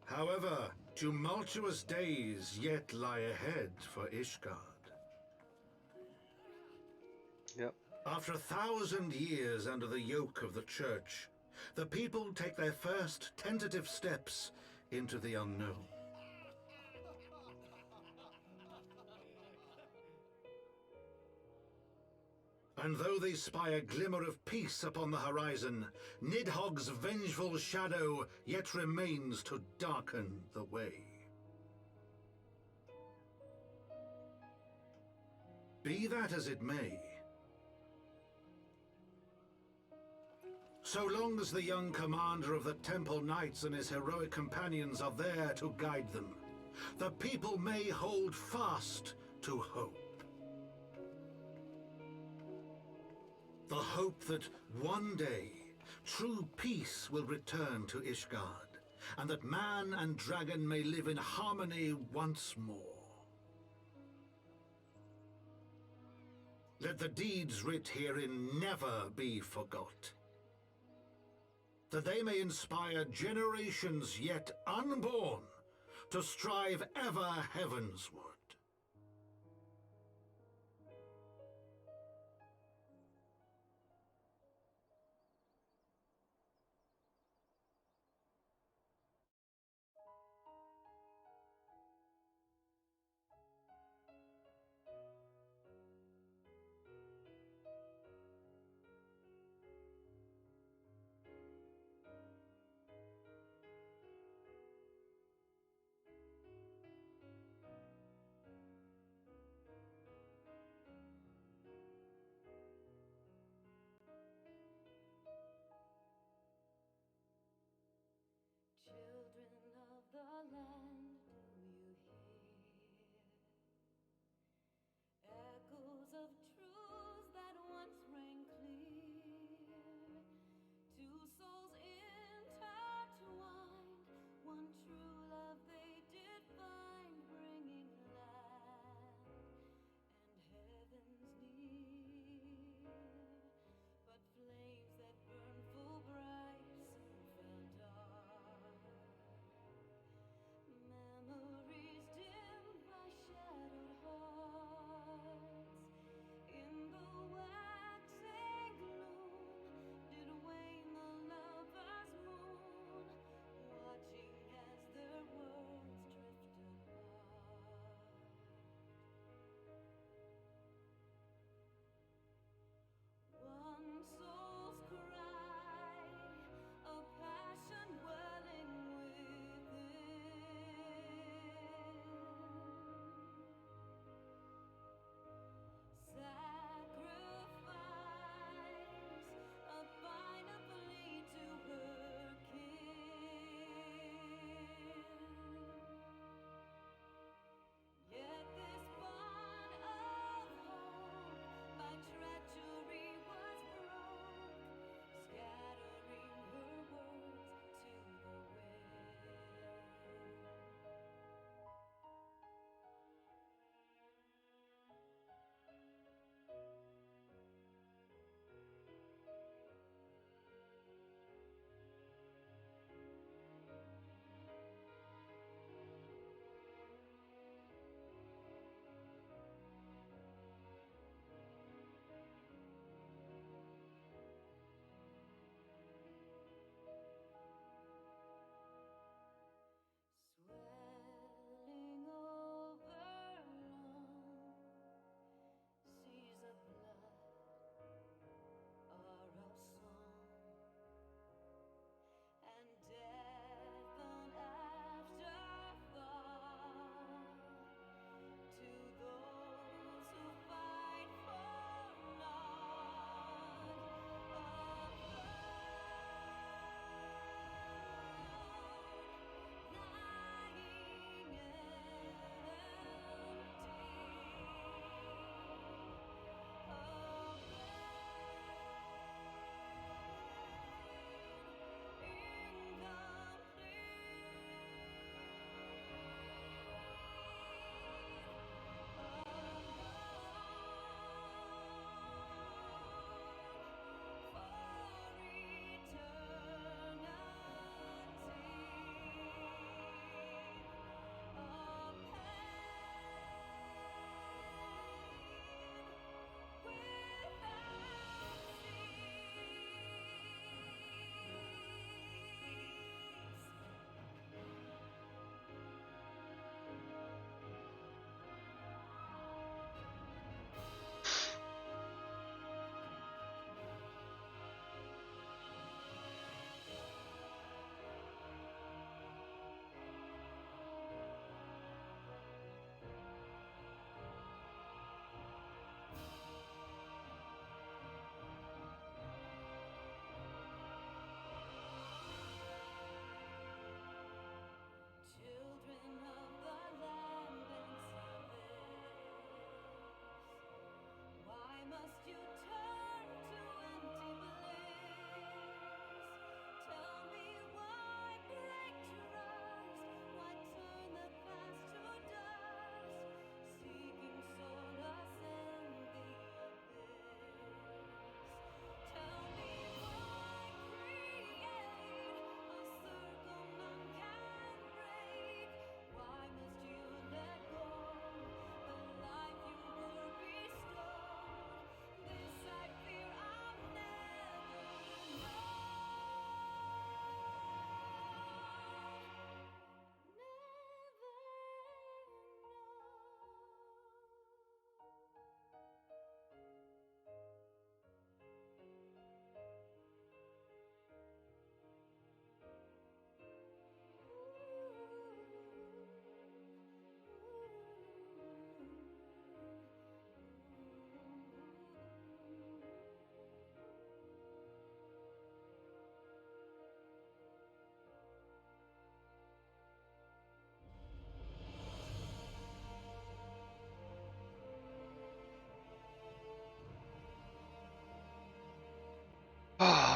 However, tumultuous days yet lie ahead for Ishgard. Yep. After 1,000 years under the yoke of the Church, the people take their first tentative steps into the unknown. And though they spy a glimmer of peace upon the horizon, Nidhogg's vengeful shadow yet remains to darken the way. Be that as it may, so long as the young commander of the Temple Knights and his heroic companions are there to guide them, the people may hold fast to hope. The hope that one day true peace will return to Ishgard, and that man and dragon may live in harmony once more. Let the deeds writ herein never be forgot, that they may inspire generations yet unborn to strive ever heavensward.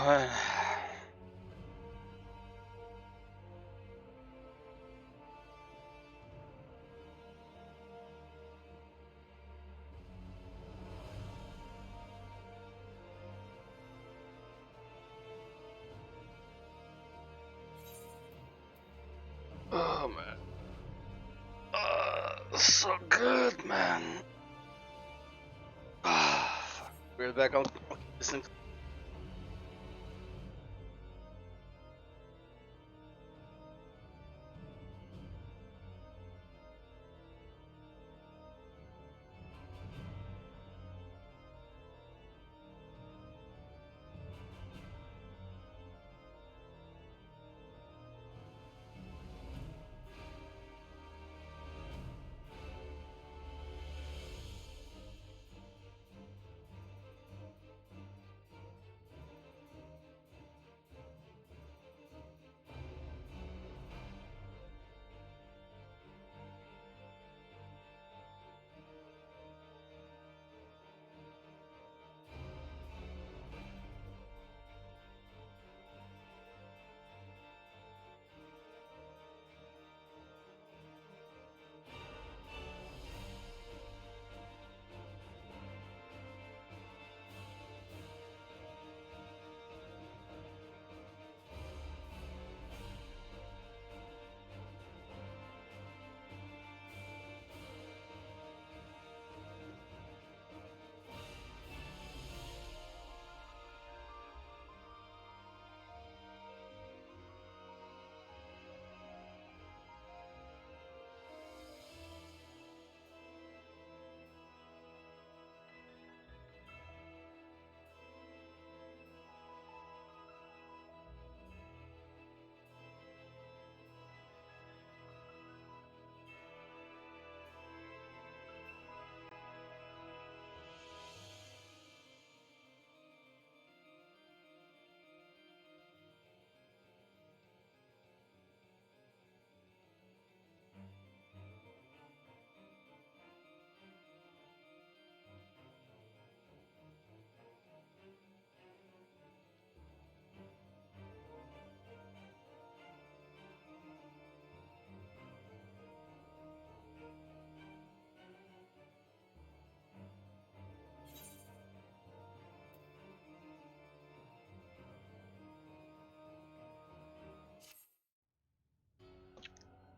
Oh man. So good, man. Fuck. We're back on. Listen.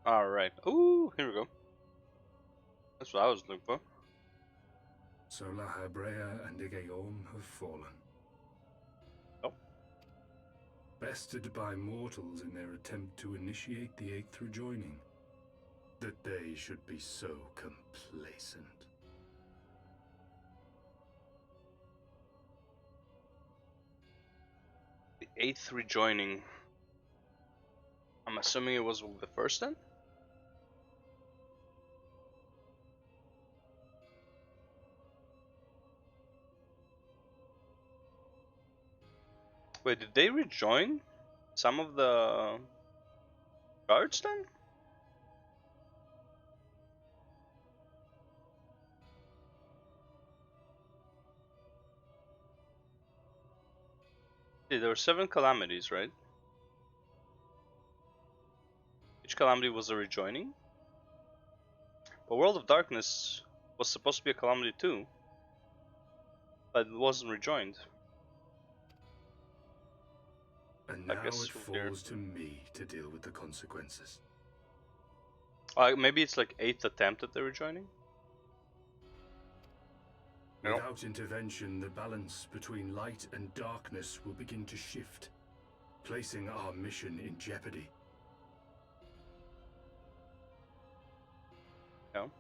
Alright. Ooh, here we go. That's what I was looking for. So La Habrea and Igaeom have fallen. Oh. Bested by mortals in their attempt to initiate the Eighth Rejoining. That they should be so complacent. The 8th rejoining. I'm assuming it was the first then? Wait, did they rejoin some of the guards then? Yeah, there were 7 calamities, right? Each calamity was a rejoining? But World of Darkness was supposed to be a calamity too, but it wasn't rejoined. And I now guess it falls to me to deal with the consequences. Maybe it's like 8th attempt at the rejoining? Without intervention, the balance between light and darkness will begin to shift, placing our mission in jeopardy. No.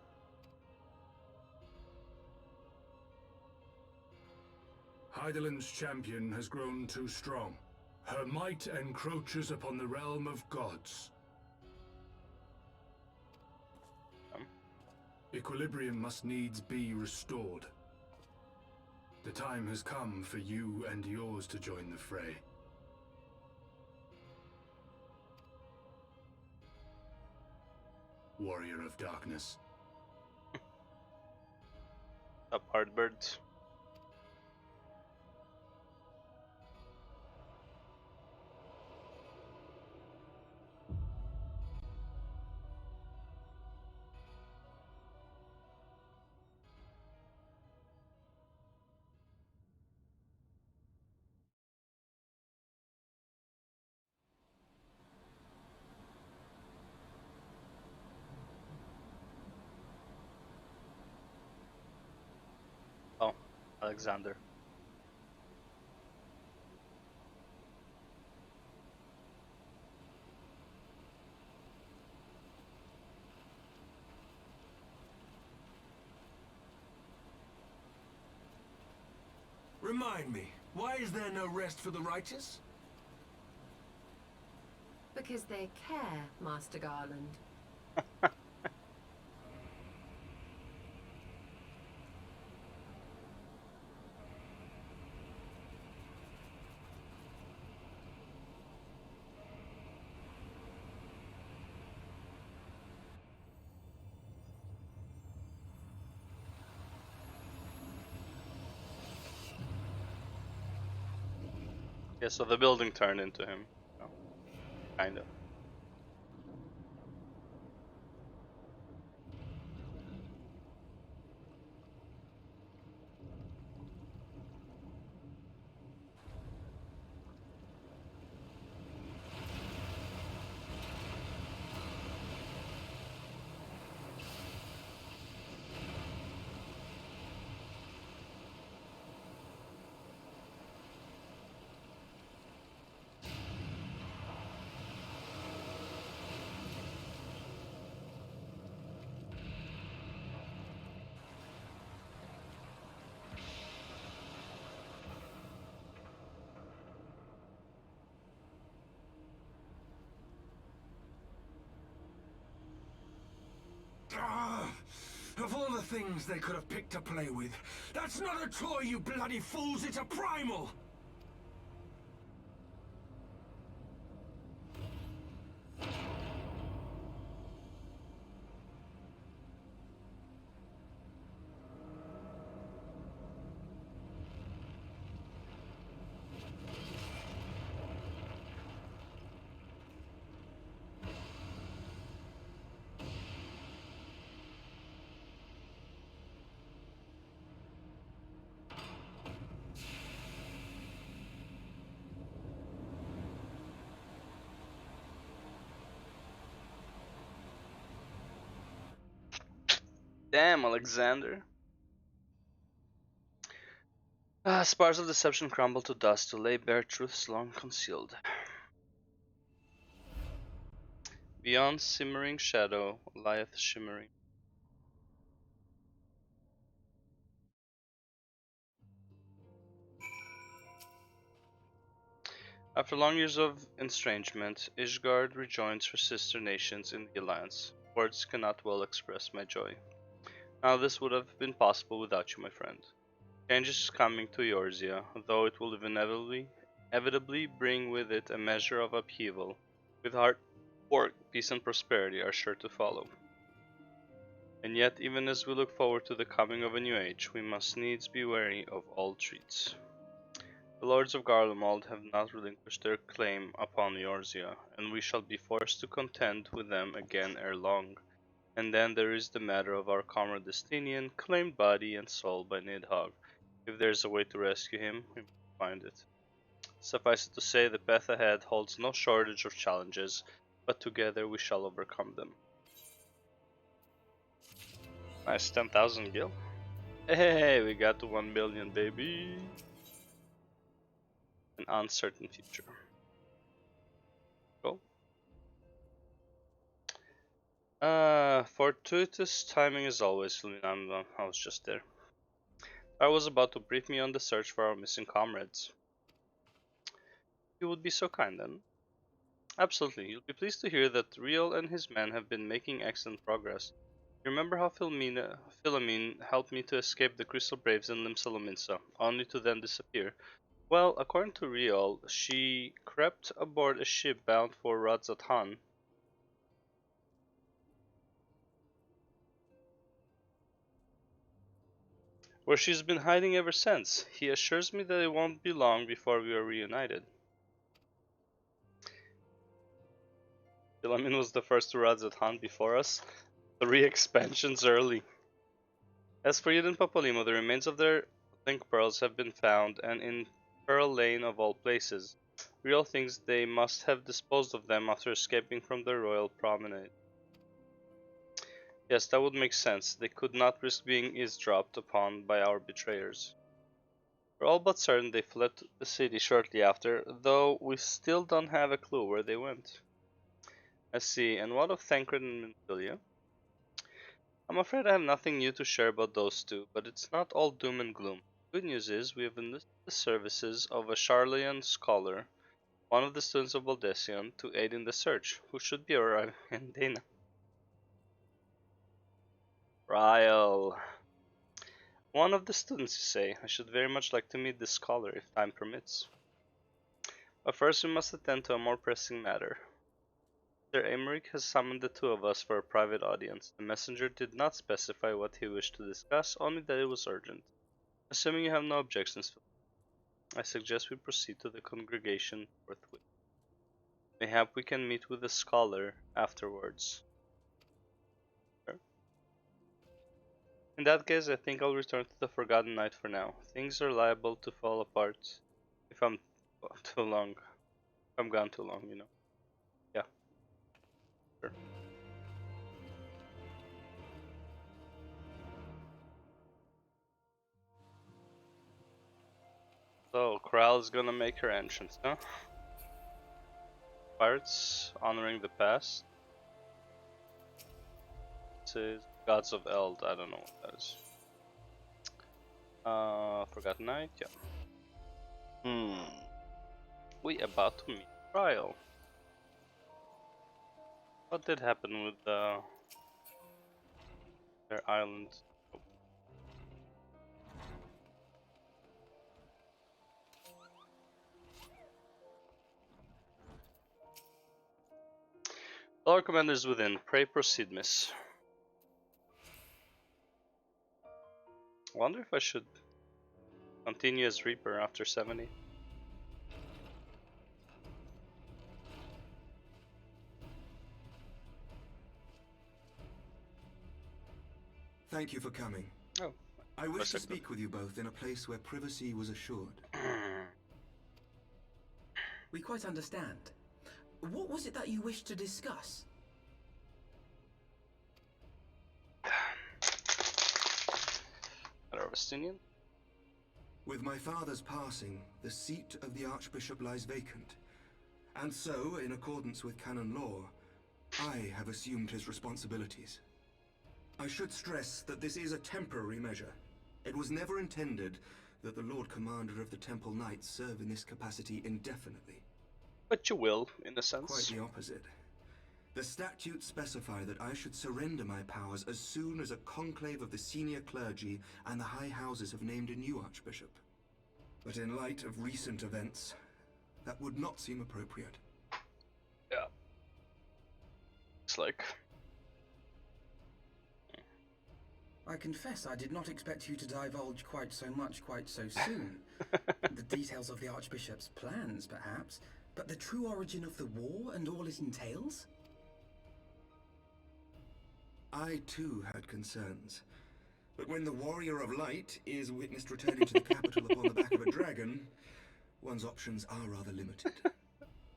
Hydaelyn's champion has grown too strong. Her might encroaches upon the realm of gods. Equilibrium must needs be restored. The time has come for you and yours to join the fray. Warrior of Darkness. Up, Hardbird. Alexander. Remind me, why is there no rest for the righteous? Because they care, Master Garland. Yeah, so the building turned into him. No? Kind of. Ah, of all the things they could have picked to play with, that's not a toy, you bloody fools, it's a primal! Damn, Alexander. Spars of deception crumble to dust to lay bare truths long concealed. Beyond simmering shadow lieth shimmering. After long years of estrangement, Ishgard rejoins her sister nations in the alliance. Words cannot well express my joy. Now this would have been possible without you, my friend. Change is coming to Eorzea, though it will inevitably bring with it a measure of upheaval. With hard work, peace and prosperity are sure to follow. And yet, even as we look forward to the coming of a new age, we must needs be wary of all treats. The lords of Garlemald have not relinquished their claim upon Eorzea, and we shall be forced to contend with them again ere long. And then there is the matter of our comrade Destinian, claimed body and soul by Nidhogg. If there is a way to rescue him, we must find it. Suffice it to say, the path ahead holds no shortage of challenges, but together we shall overcome them. Nice, 10,000 gil. Hey, we got to 1 million, baby. An uncertain future. Cool. Fortuitous timing as always, Luna. I was just there. I was about to brief me on the search for our missing comrades. You would be so kind then. Absolutely, you'll be pleased to hear that Riel and his men have been making excellent progress. You remember how Philomene helped me to escape the Crystal Braves in Limsa, only to then disappear? Well, according to Riel, she crept aboard a ship bound for Radzatan. Where she's been hiding ever since. He assures me that it won't be long before we are reunited. Philomene was the first to Radzatan before us. 3 expansions early. As for Yid and Papolimo, the remains of their link pearls have been found, and in Pearl Lane of all places. Real thinks they must have disposed of them after escaping from the royal promenade. Yes, that would make sense. They could not risk being eavesdropped upon by our betrayers. We're all but certain they fled the city shortly after, though we still don't have a clue where they went. I see, and what of Thancred and Menfilia? I'm afraid I have nothing new to share about those two, but it's not all doom and gloom. Good news is we have enlisted the services of a Charlian scholar, one of the students of Baldesion, to aid in the search, who should be arriving in Dana. Ryle. One of the students, you say. I should very much like to meet this scholar, if time permits. But first we must attend to a more pressing matter. Sir Emeric has summoned the two of us for a private audience. The messenger did not specify what he wished to discuss, only that it was urgent. Assuming you have no objections, I suggest we proceed to the congregation forthwith. Mayhap we can meet with the scholar afterwards. Sure. In that case, I think I'll return to the Forgotten Night for now. Things are liable to fall apart if I'm too long. If I'm gone too long, you know. Yeah. Sure. So, Kral's gonna make her entrance, huh? Pirates honoring the past. It says Gods of Eld, I don't know what that is. Forgotten Night, yeah. We about to meet Trial. What did happen with their island? Oh. Lord Commanders within, pray proceed, miss. Wonder if I should continue as Reaper after 70. Thank you for coming. Oh. I wish to speak with you both in a place where privacy was assured. We quite understand. What was it that you wished to discuss? Arvestinian? With my father's passing, the seat of the Archbishop lies vacant. And so, in accordance with canon law, I have assumed his responsibilities. I should stress that this is a temporary measure. It was never intended that the Lord Commander of the Temple Knights serve in this capacity indefinitely. But you will, in a sense. Quite the opposite. The statutes specify that I should surrender my powers as soon as a conclave of the senior clergy and the high houses have named a new archbishop. But in light of recent events, that would not seem appropriate. Yeah. It's like... I confess I did not expect you to divulge quite so much quite so soon. The details of the Archbishop's plans, perhaps, but the true origin of the war and all it entails? I too had concerns. But when the Warrior of Light is witnessed returning to the capital upon the back of a dragon, one's options are rather limited.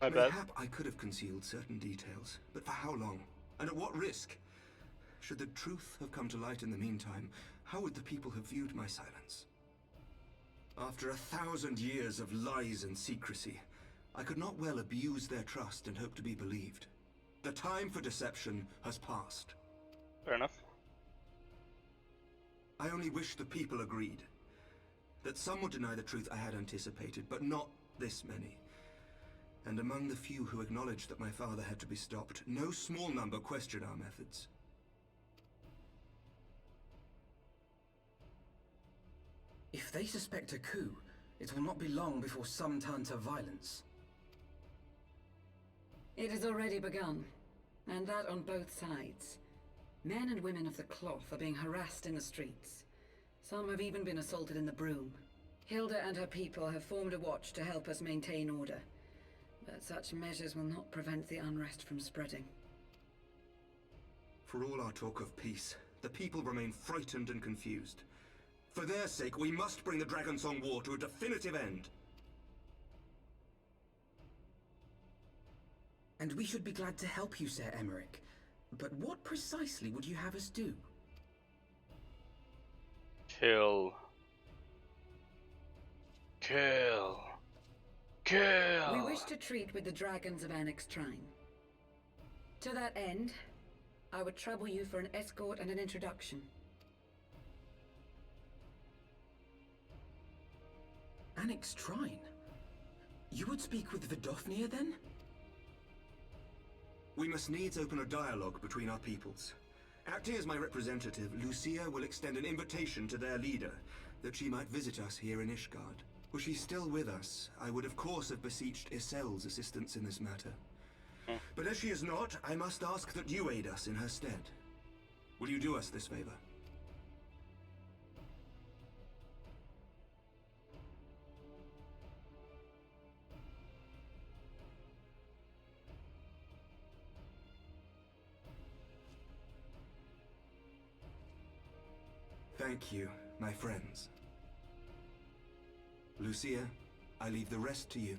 Mayhap I could have concealed certain details, but for how long? And at what risk? Should the truth have come to light in the meantime, how would the people have viewed my silence? After 1,000 years of lies and secrecy, I could not well abuse their trust and hope to be believed. The time for deception has passed. Fair enough. I only wish the people agreed. That some would deny the truth I had anticipated, but not this many. And among the few who acknowledged that my father had to be stopped, no small number questioned our methods. If they suspect a coup, it will not be long before some turn to violence. It has already begun, and that on both sides. Men and women of the cloth are being harassed in the streets. Some have even been assaulted in the Broom. Hilda and her people have formed a watch to help us maintain order. But such measures will not prevent the unrest from spreading. For all our talk of peace, the people remain frightened and confused. For their sake, we must bring the Dragonsong War to a definitive end. And we should be glad to help you, Sir Emeric. But what precisely would you have us do? Kill Kill. Kill. We wish to treat with the dragons of Annex Trine. To that end, I would trouble you for an escort and an introduction. Annex Trine? You would speak with Vidofnir then? We must needs open a dialogue between our peoples. Acting as my representative, Lucia will extend an invitation to their leader, that she might visit us here in Ishgard. Were she still with us, I would of course have beseeched Isel's assistance in this matter. But as she is not, I must ask that you aid us in her stead. Will you do us this favor? Thank you, my friends. Lucia, I leave the rest to you.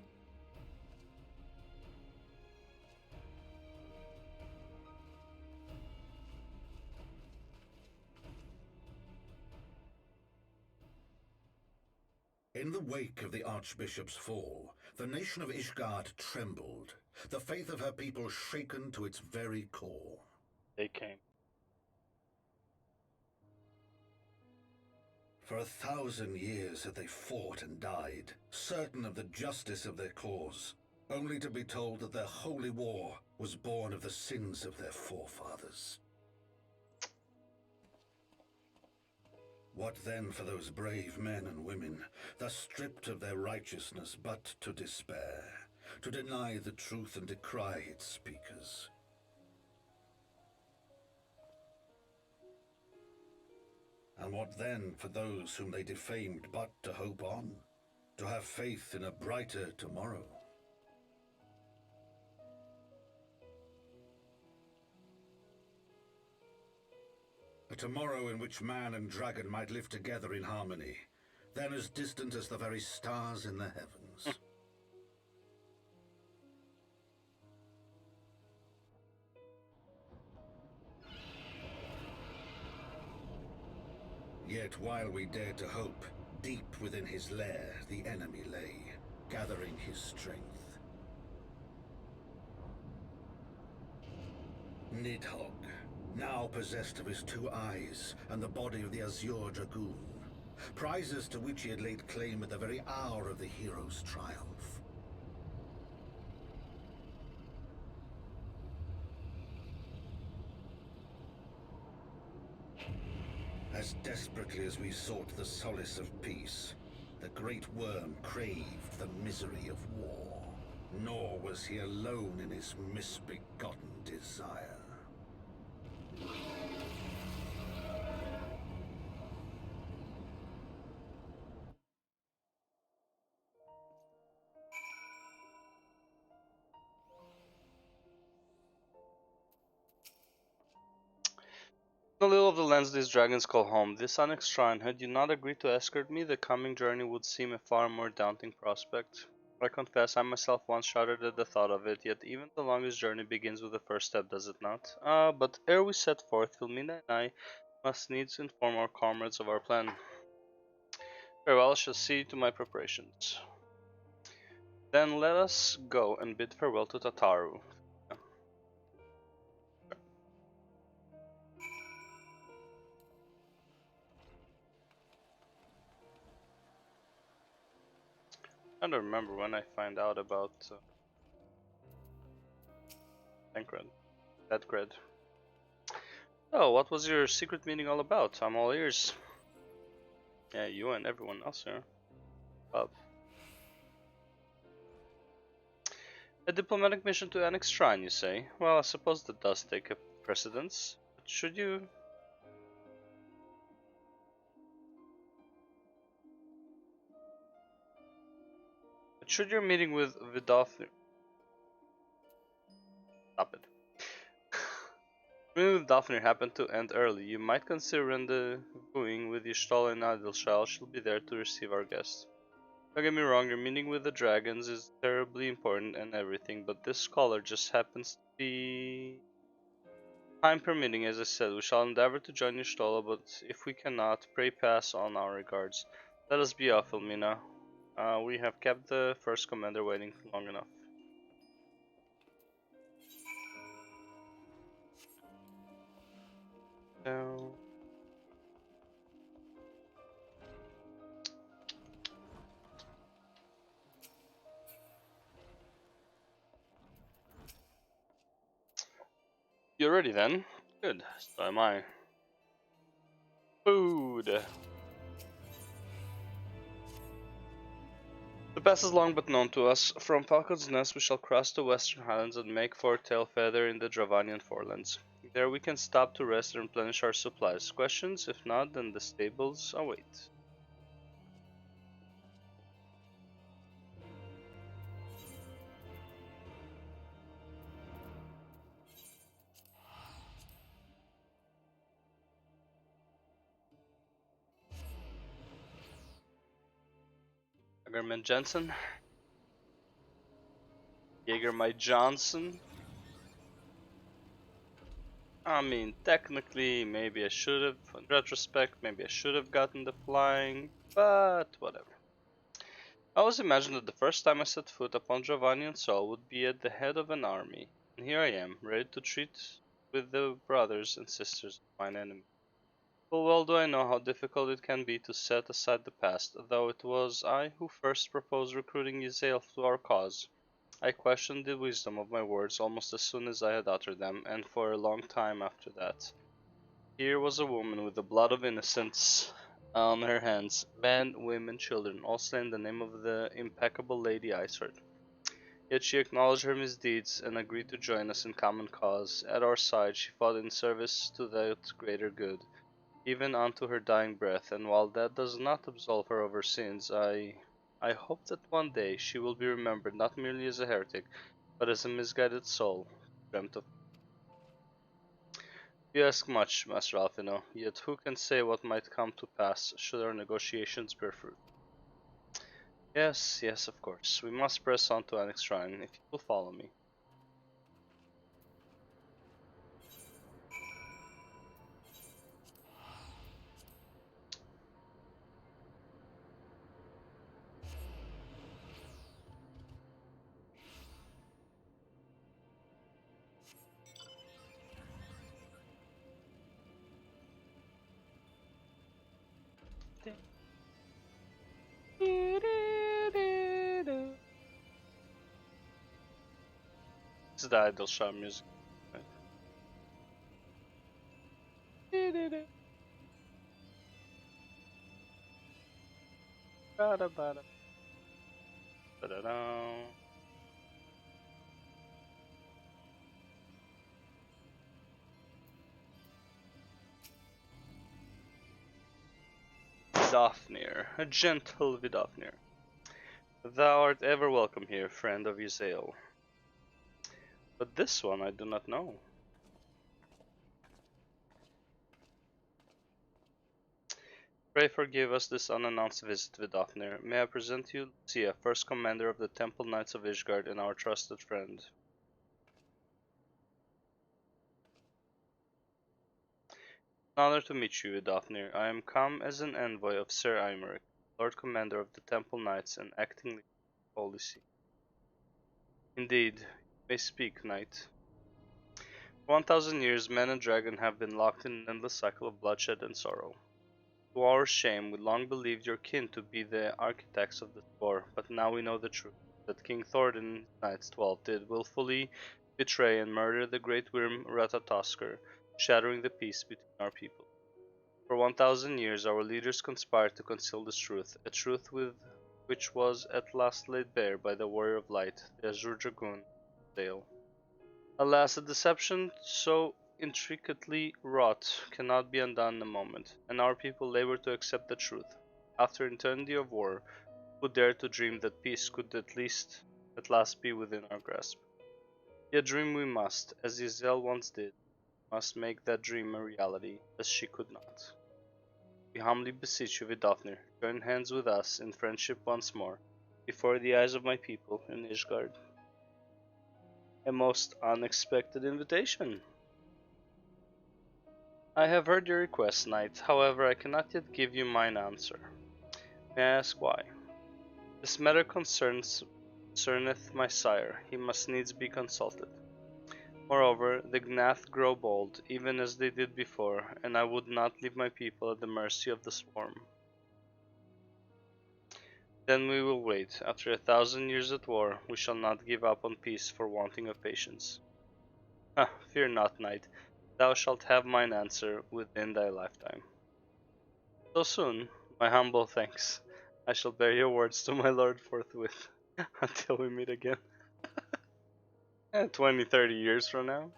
In the wake of the Archbishop's fall, the nation of Ishgard trembled, the faith of her people shaken to its very core. They came. For 1,000 years had they fought and died, certain of the justice of their cause, only to be told that their holy war was born of the sins of their forefathers. What then for those brave men and women, thus stripped of their righteousness but to despair, to deny the truth and decry its speakers? And what then for those whom they defamed but to hope on, to have faith in a brighter tomorrow? A tomorrow in which man and dragon might live together in harmony, then as distant as the very stars in the heavens. Yet while we dared to hope, deep within his lair the enemy lay, gathering his strength. Nidhogg, now possessed of his 2 eyes and the body of the Azure Dragoon, prizes to which he had laid claim at the very hour of the hero's triumph. As desperately as we sought the solace of peace, the great worm craved the misery of war. Nor was he alone in his misbegotten desire. The little of the lands these dragons call home. This Annex Shrine, had you not agreed to escort me, the coming journey would seem a far more daunting prospect. I confess I myself once shuddered at the thought of it, yet even the longest journey begins with the first step, does it not? But ere we set forth, Filmina and I must needs inform our comrades of our plan. Farewell, I shall see to my preparations. Then let us go and bid farewell to Tataru. I don't remember when I find out about Deadgred. Oh, what was your secret meeting all about? I'm all ears. Yeah, you and everyone else here. A diplomatic mission to Annex Shrine, you say? Well, I suppose that does take a precedence. But should your meeting with Vidofnir... Stop it. Meeting with Dafnir happened to end early. You might consider rendezvousing with Y'shtola and Adilshal. She'll be there to receive our guest. Don't get me wrong, your meeting with the dragons is terribly important and everything, but this scholar just happens to be... Time permitting, as I said, we shall endeavor to join Y'shtola, but if we cannot, pray pass on our regards. Let us be off, Elmina. We have kept the first commander waiting long enough. So... You're ready then? Good, so am I. Food! The pass is long but known to us. From Falcon's Nest we shall cross the Western Highlands and make for Tailfeather in the Dravanian Forelands. There we can stop to rest and replenish our supplies. Questions? If not, then the stables await. Jagerman Jensen. Jagermite Johnson. I mean, technically, maybe I should have, in retrospect, maybe I should have gotten the flying, but whatever. I always imagined that the first time I set foot upon Dravanian soil would be at the head of an army, and here I am, ready to treat with the brothers and sisters of mine enemy. Full well do I know how difficult it can be to set aside the past, though it was I who first proposed recruiting Yzael to our cause. I questioned the wisdom of my words almost as soon as I had uttered them, and for a long time after that. Here was a woman with the blood of innocents on her hands, men, women, children, all slain in the name of the impeccable Lady Icehurt. Yet she acknowledged her misdeeds and agreed to join us in common cause. At our side she fought in service to that greater good, even unto her dying breath, and while that does not absolve her of her sins, I hope that one day she will be remembered not merely as a heretic, but as a misguided soul, dreamt of. You ask much, Master Alfino, yet who can say what might come to pass should our negotiations bear fruit? Yes, yes, of course. We must press on to Annex Shrine, if you will follow me. This is the idle shot music. Right? Ba-da-ba-da. Ba-da-da. Vidofnir, a gentle Vidofnir. Thou art ever welcome here, friend of Yzael. But this one I do not know. Pray forgive us this unannounced visit, Vidofnir. May I present you Lucia, first commander of the Temple Knights of Ishgard and our trusted friend. An honor to meet you, Vidofnir. I am come as an envoy of Sir Imeric, Lord Commander of the Temple Knights and acting leader of the Holy See. Indeed, you may speak, knight. For 1,000 years, man and dragon have been locked in an endless cycle of bloodshed and sorrow. To our shame, we long believed your kin to be the architects of this war, but now we know the truth, that King Thordan and his knights 12 did willfully betray and murder the great Wyrm Ratatoskr, shattering the peace between our people. For 1,000 years our leaders conspired to conceal this truth, a truth which was at last laid bare by the warrior of light, the Azure Dragoon, Dale. Alas, a deception so intricately wrought cannot be undone in a moment, and our people labor to accept the truth. After eternity of war, who dared to dream that peace could at last be within our grasp? Yet dream we must, as Yzael once did, must make that dream a reality, as she could not. We humbly beseech you, Vidofnir, join hands with us in friendship once more, before the eyes of my people in Ishgard. A most unexpected invitation. I have heard your request, knight. However, I cannot yet give you mine answer. May I ask why? This matter concerneth my sire. He must needs be consulted. Moreover, the Gnath grow bold, even as they did before, and I would not leave my people at the mercy of the swarm. Then we will wait. After 1,000 years at war, we shall not give up on peace for wanting of patience. Ah, fear not, knight. Thou shalt have mine answer within thy lifetime. So soon? My humble thanks. I shall bear your words to my lord forthwith. Until we meet again. 20, 30 years from now.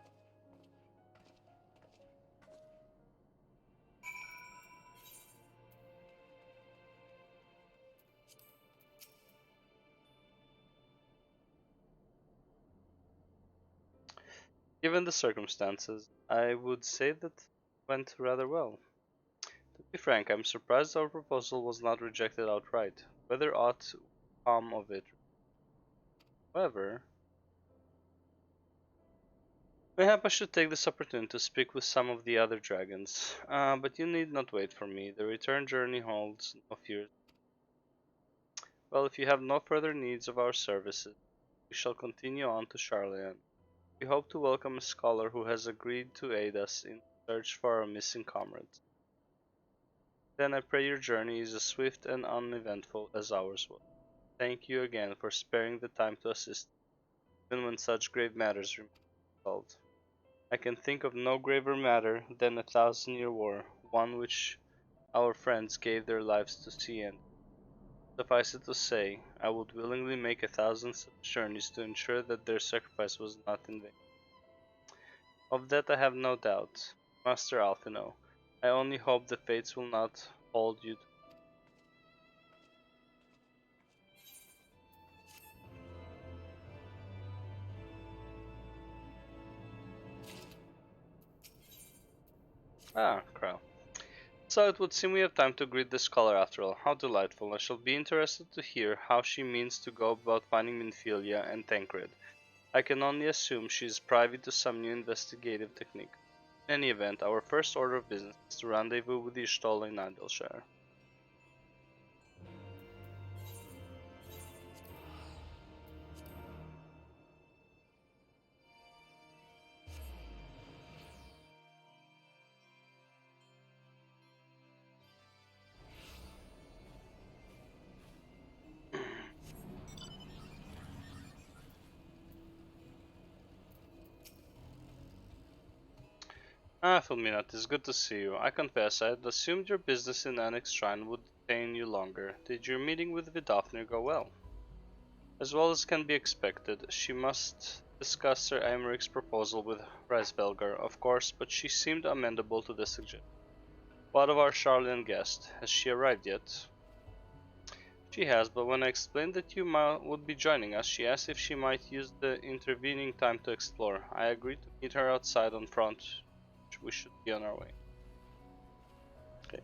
Given the circumstances, I would say that went rather well. To be frank, I'm surprised our proposal was not rejected outright. Whether aught would come of it, however, mayhap I should take this opportunity to speak with some of the other dragons. But you need not wait for me. The return journey holds no fears. Well, if you have no further needs of our services, we shall continue on to Charlian. We hope to welcome a scholar who has agreed to aid us in search for our missing comrades. Then I pray your journey is as swift and uneventful as ours was. Thank you again for sparing the time to assist, even when such grave matters remain unsolved. I can think of no graver matter than a 1,000-year war, one which our friends gave their lives to see end. Suffice it to say, I would willingly make 1,000 such journeys to ensure that their sacrifice was not in vain. Of that I have no doubt, Master Alphino. I only hope the fates will not hold you to. Ah, Crow. So it would seem we have time to greet the scholar after all. How delightful. I shall be interested to hear how she means to go about finding Minfilia and Tancred. I can only assume she is privy to some new investigative technique. In any event, our first order of business is to rendezvous with the Ishtal in Nandalshire. Ah, Fulminat, it's good to see you. I confess, I had assumed your business in Annex Shrine would detain you longer. Did your meeting with Vidofnir go well? As well as can be expected, she must discuss Sir Aymerich's proposal with Reisvelgar, of course, but she seemed amenable to the suggestion. What of our Charlian guest? Has she arrived yet? She has, but when I explained that you would be joining us, she asked if she might use the intervening time to explore. I agreed to meet her outside on front. We should be on our way. Okay.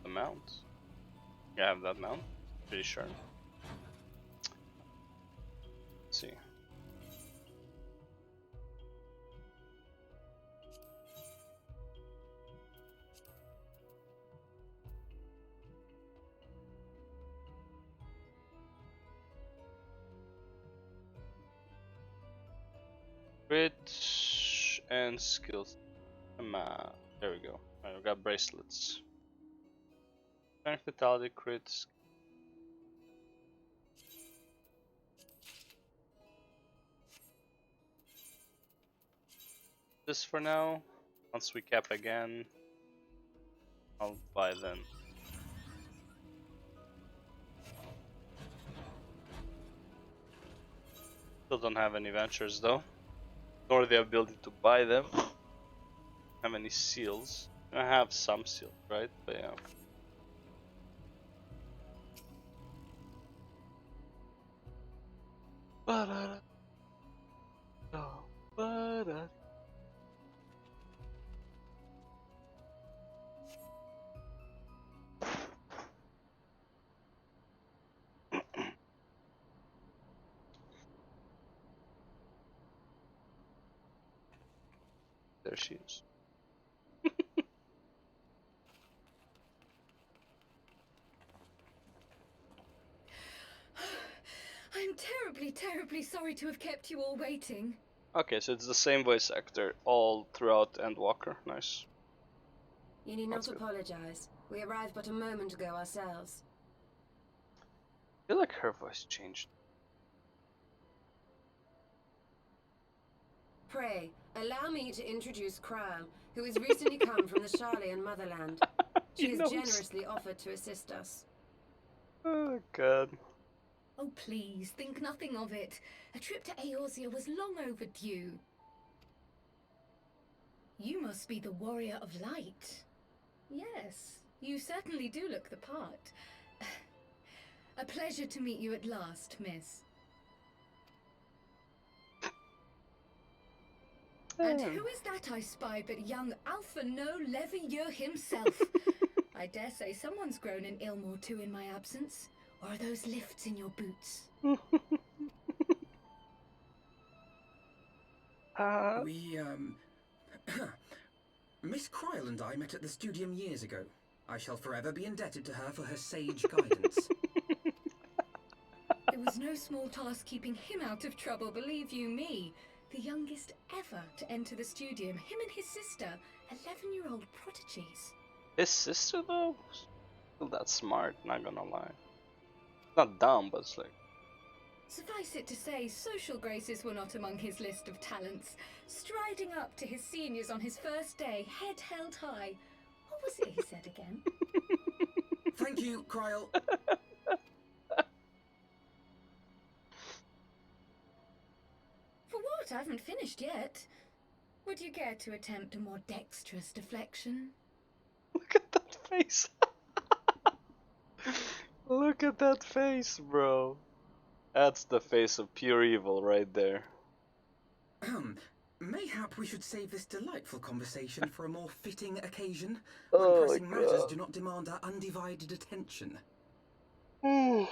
The mount. Yeah, I have that mount. Pretty sure. Let's see. Crit and skills. There we go. Right, we got bracelets. Strength, vitality, crit. This for now. Once we cap again, I'll buy them. Still don't have any ventures though, nor the ability to buy them. Have any seals? I have some seals, right? But yeah. There she is. terribly, terribly sorry to have kept you all waiting. Okay, so it's the same voice actor all throughout Endwalker. Nice. You need That's not good. apologize. We arrived but a moment ago ourselves. I feel like her voice changed. Pray, allow me to introduce Kral, who has recently come from the Sharlayan motherland. She He has knows. generously offered to assist us. Oh god. Oh, please, think nothing of it. A trip to Eorzea was long overdue. You must be the Warrior of Light. Yes, you certainly do look the part. A pleasure to meet you at last, miss. And who is that I spy but young Alpha No Levieux himself? I dare say someone's grown an Ilmor too in my absence. Or are those lifts in your boots? We, Miss Kryle and I met at the Studium years ago. I shall forever be indebted to her for her sage guidance. It was no small task keeping him out of trouble, believe you me. The youngest ever to enter the Studium, him and his sister, 11-year-old prodigies. His sister though? Still that smart, not gonna lie. Not dumb, but it's like... Suffice it to say, social graces were not among his list of talents. Striding up to his seniors on his first day, head held high. What was it he said again? Thank you, Kryle. For what? I haven't finished yet. Would you care to attempt a more dexterous deflection? Look at that face! Look at that face, bro. That's the face of pure evil right there. Mayhap we should save this delightful conversation for a more fitting occasion, when Oh pressing my matters god. do not demand our undivided attention. Oh,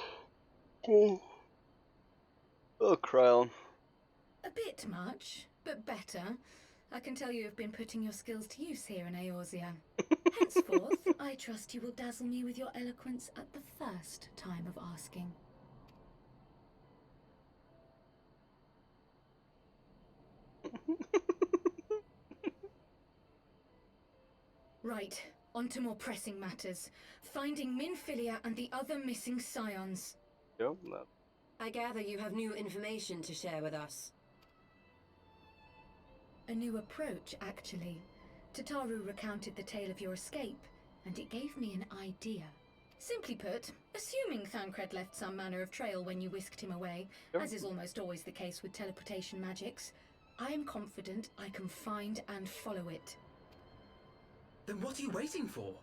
Kryle. A bit much, but better. I can tell you have been putting your skills to use here in Eorzea. Henceforth, I trust you will dazzle me with your eloquence at the first time of asking. Right, on to more pressing matters. Finding Minfilia and the other missing scions. Yep, I gather you have new information to share with us. A new approach, actually. Tataru recounted the tale of your escape, and it gave me an idea. Simply put, assuming Thancred left some manner of trail when you whisked him away, as is almost always the case with teleportation magics, I am confident I can find and follow it. Then what are you waiting for?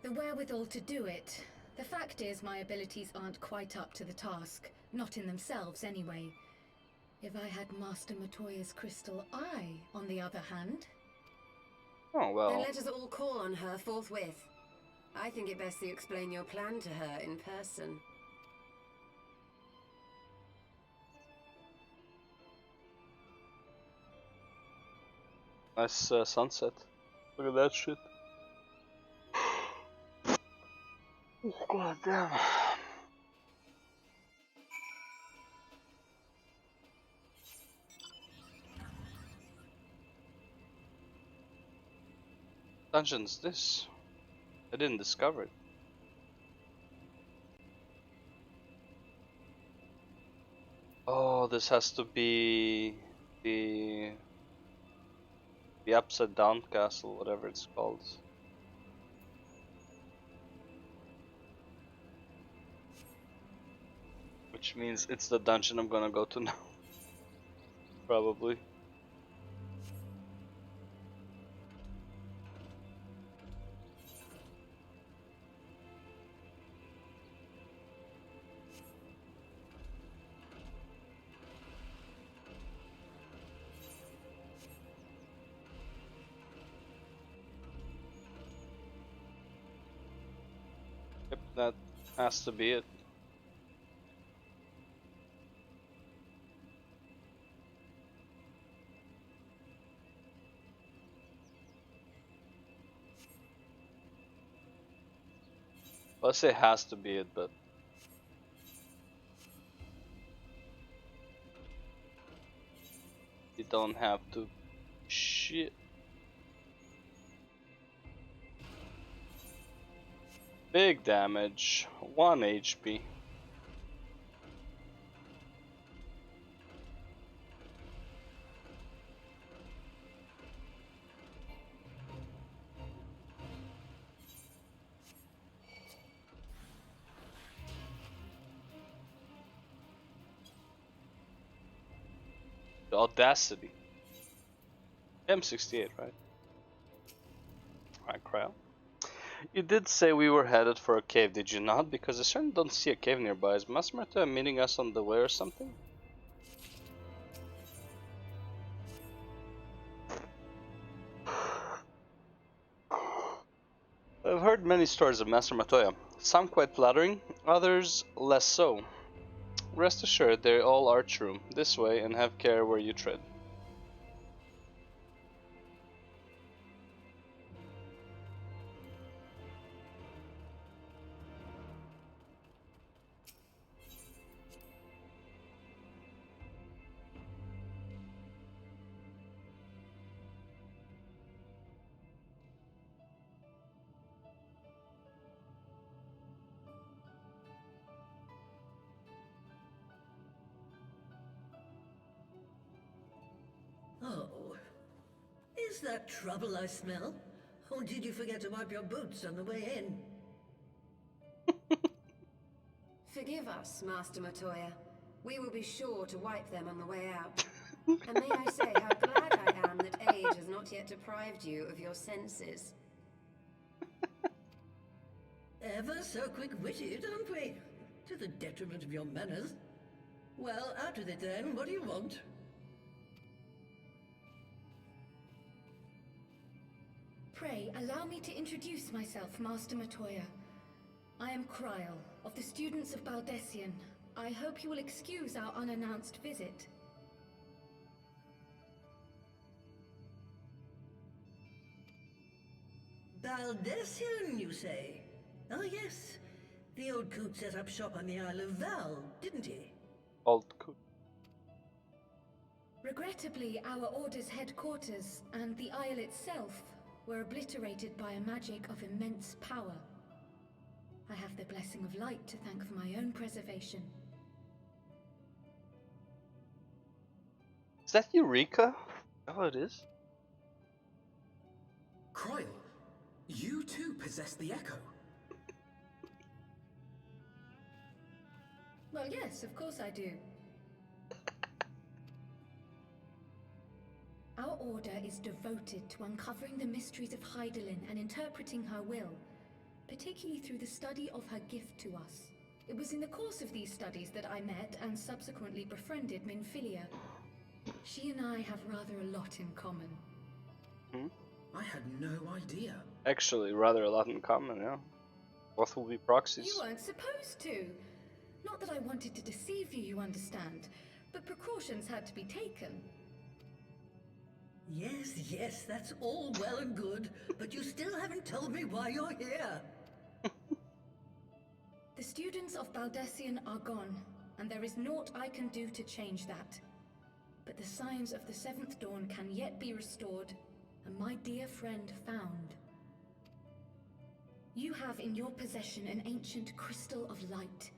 The wherewithal to do it. The fact is, my abilities aren't quite up to the task. Not in themselves, anyway. If I had Master Matoya's crystal eye, on the other hand... Oh, well. Then let us all call on her forthwith. I think it best you explain your plan to her in person. Nice sunset. Look at that shit. God damn. Dungeon's this? I didn't discover it. Oh, this has to be the upside down castle, whatever it's called. Which means it's the dungeon I'm gonna go to now. Probably. Yep, that has to be it. Well, I say has to be it, but don't have to. Shit. Big damage. 1 HP. The audacity. M68, right? Alright, Cryo. You did say we were headed for a cave, did you not? Because I certainly don't see a cave nearby. Is Master Marta meeting us on the way or something? I've heard many stories of Master Matoya, some quite flattering, others less so. Rest assured, they all are true. This way, and have care where you tread. Oh, is that trouble I smell? Or did you forget to wipe your boots on the way in? Forgive us, Master Matoya. We will be sure to wipe them on the way out. And may I say how glad I am that age has not yet deprived you of your senses. Ever so quick-witted, aren't we? To the detriment of your manners. Well, out with it then. What do you want? Pray, allow me to introduce myself, Master Matoya. I am Kryl, of the students of Baldessian. I hope you will excuse our unannounced visit. Baldessian, you say? Oh, yes. The old coot set up shop on the Isle of Val, didn't he? Old coot. Regrettably, our order's headquarters and the isle itself were obliterated by a magic of immense power. I have the blessing of light to thank for my own preservation. Is that Eureka? Oh, it is. Kryl, you too possess the Echo. Well, yes, of course I do. Our order is devoted to uncovering the mysteries of Hydaelyn and interpreting her will, particularly through the study of her gift to us. It was in the course of these studies that I met and subsequently befriended Minfilia. She and I have rather a lot in common. Hmm? I had no idea. Actually, rather a lot in common, yeah. Both will be proxies. You weren't supposed to. Not that I wanted to deceive you, you understand, but precautions had to be taken. Yes, that's all well and good, but you still haven't told me why you're here. The students of Baldessian are gone, and there is naught I can do to change that. But the signs of the Seventh Dawn can yet be restored, and my dear friend found. You have in your possession an ancient crystal of light,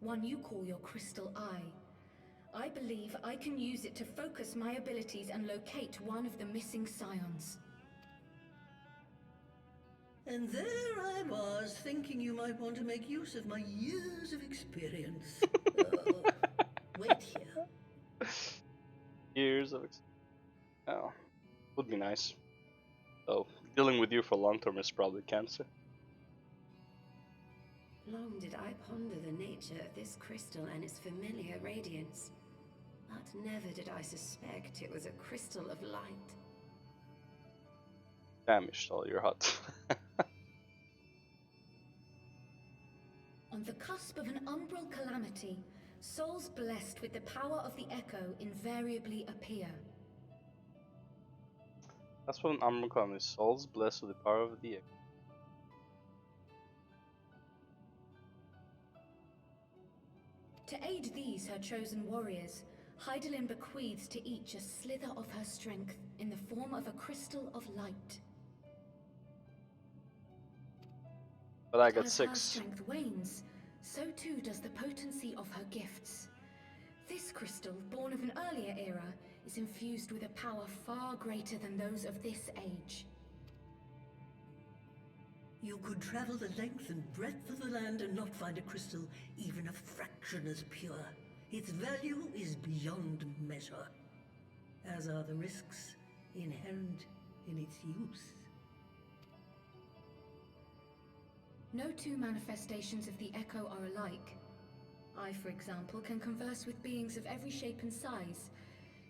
one you call your crystal eye. I believe I can use it to focus my abilities and locate one of the missing scions. And there I was, thinking you might want to make use of my years of experience. Oh, wait here. Years of experience. Oh, would be nice. Though, dealing with you for long term is probably cancer. Long did I ponder the nature of this crystal and its familiar radiance, but never did I suspect it was a crystal of light. Famished all your hut. On the cusp of an umbral calamity, souls blessed with the power of the Echo invariably appear. That's what an Umbral is. Souls blessed with the power of the Echo. To aid these, her chosen warriors, Hydaelyn bequeaths to each a slither of her strength in the form of a crystal of light. But I got As her 6. strength wanes, so too does the potency of her gifts. This crystal, born of an earlier era, is infused with a power far greater than those of this age. You could travel the length and breadth of the land and not find a crystal even a fraction as pure. Its value is beyond measure, as are the risks inherent in its use. No two manifestations of the Echo are alike. I, for example, can converse with beings of every shape and size,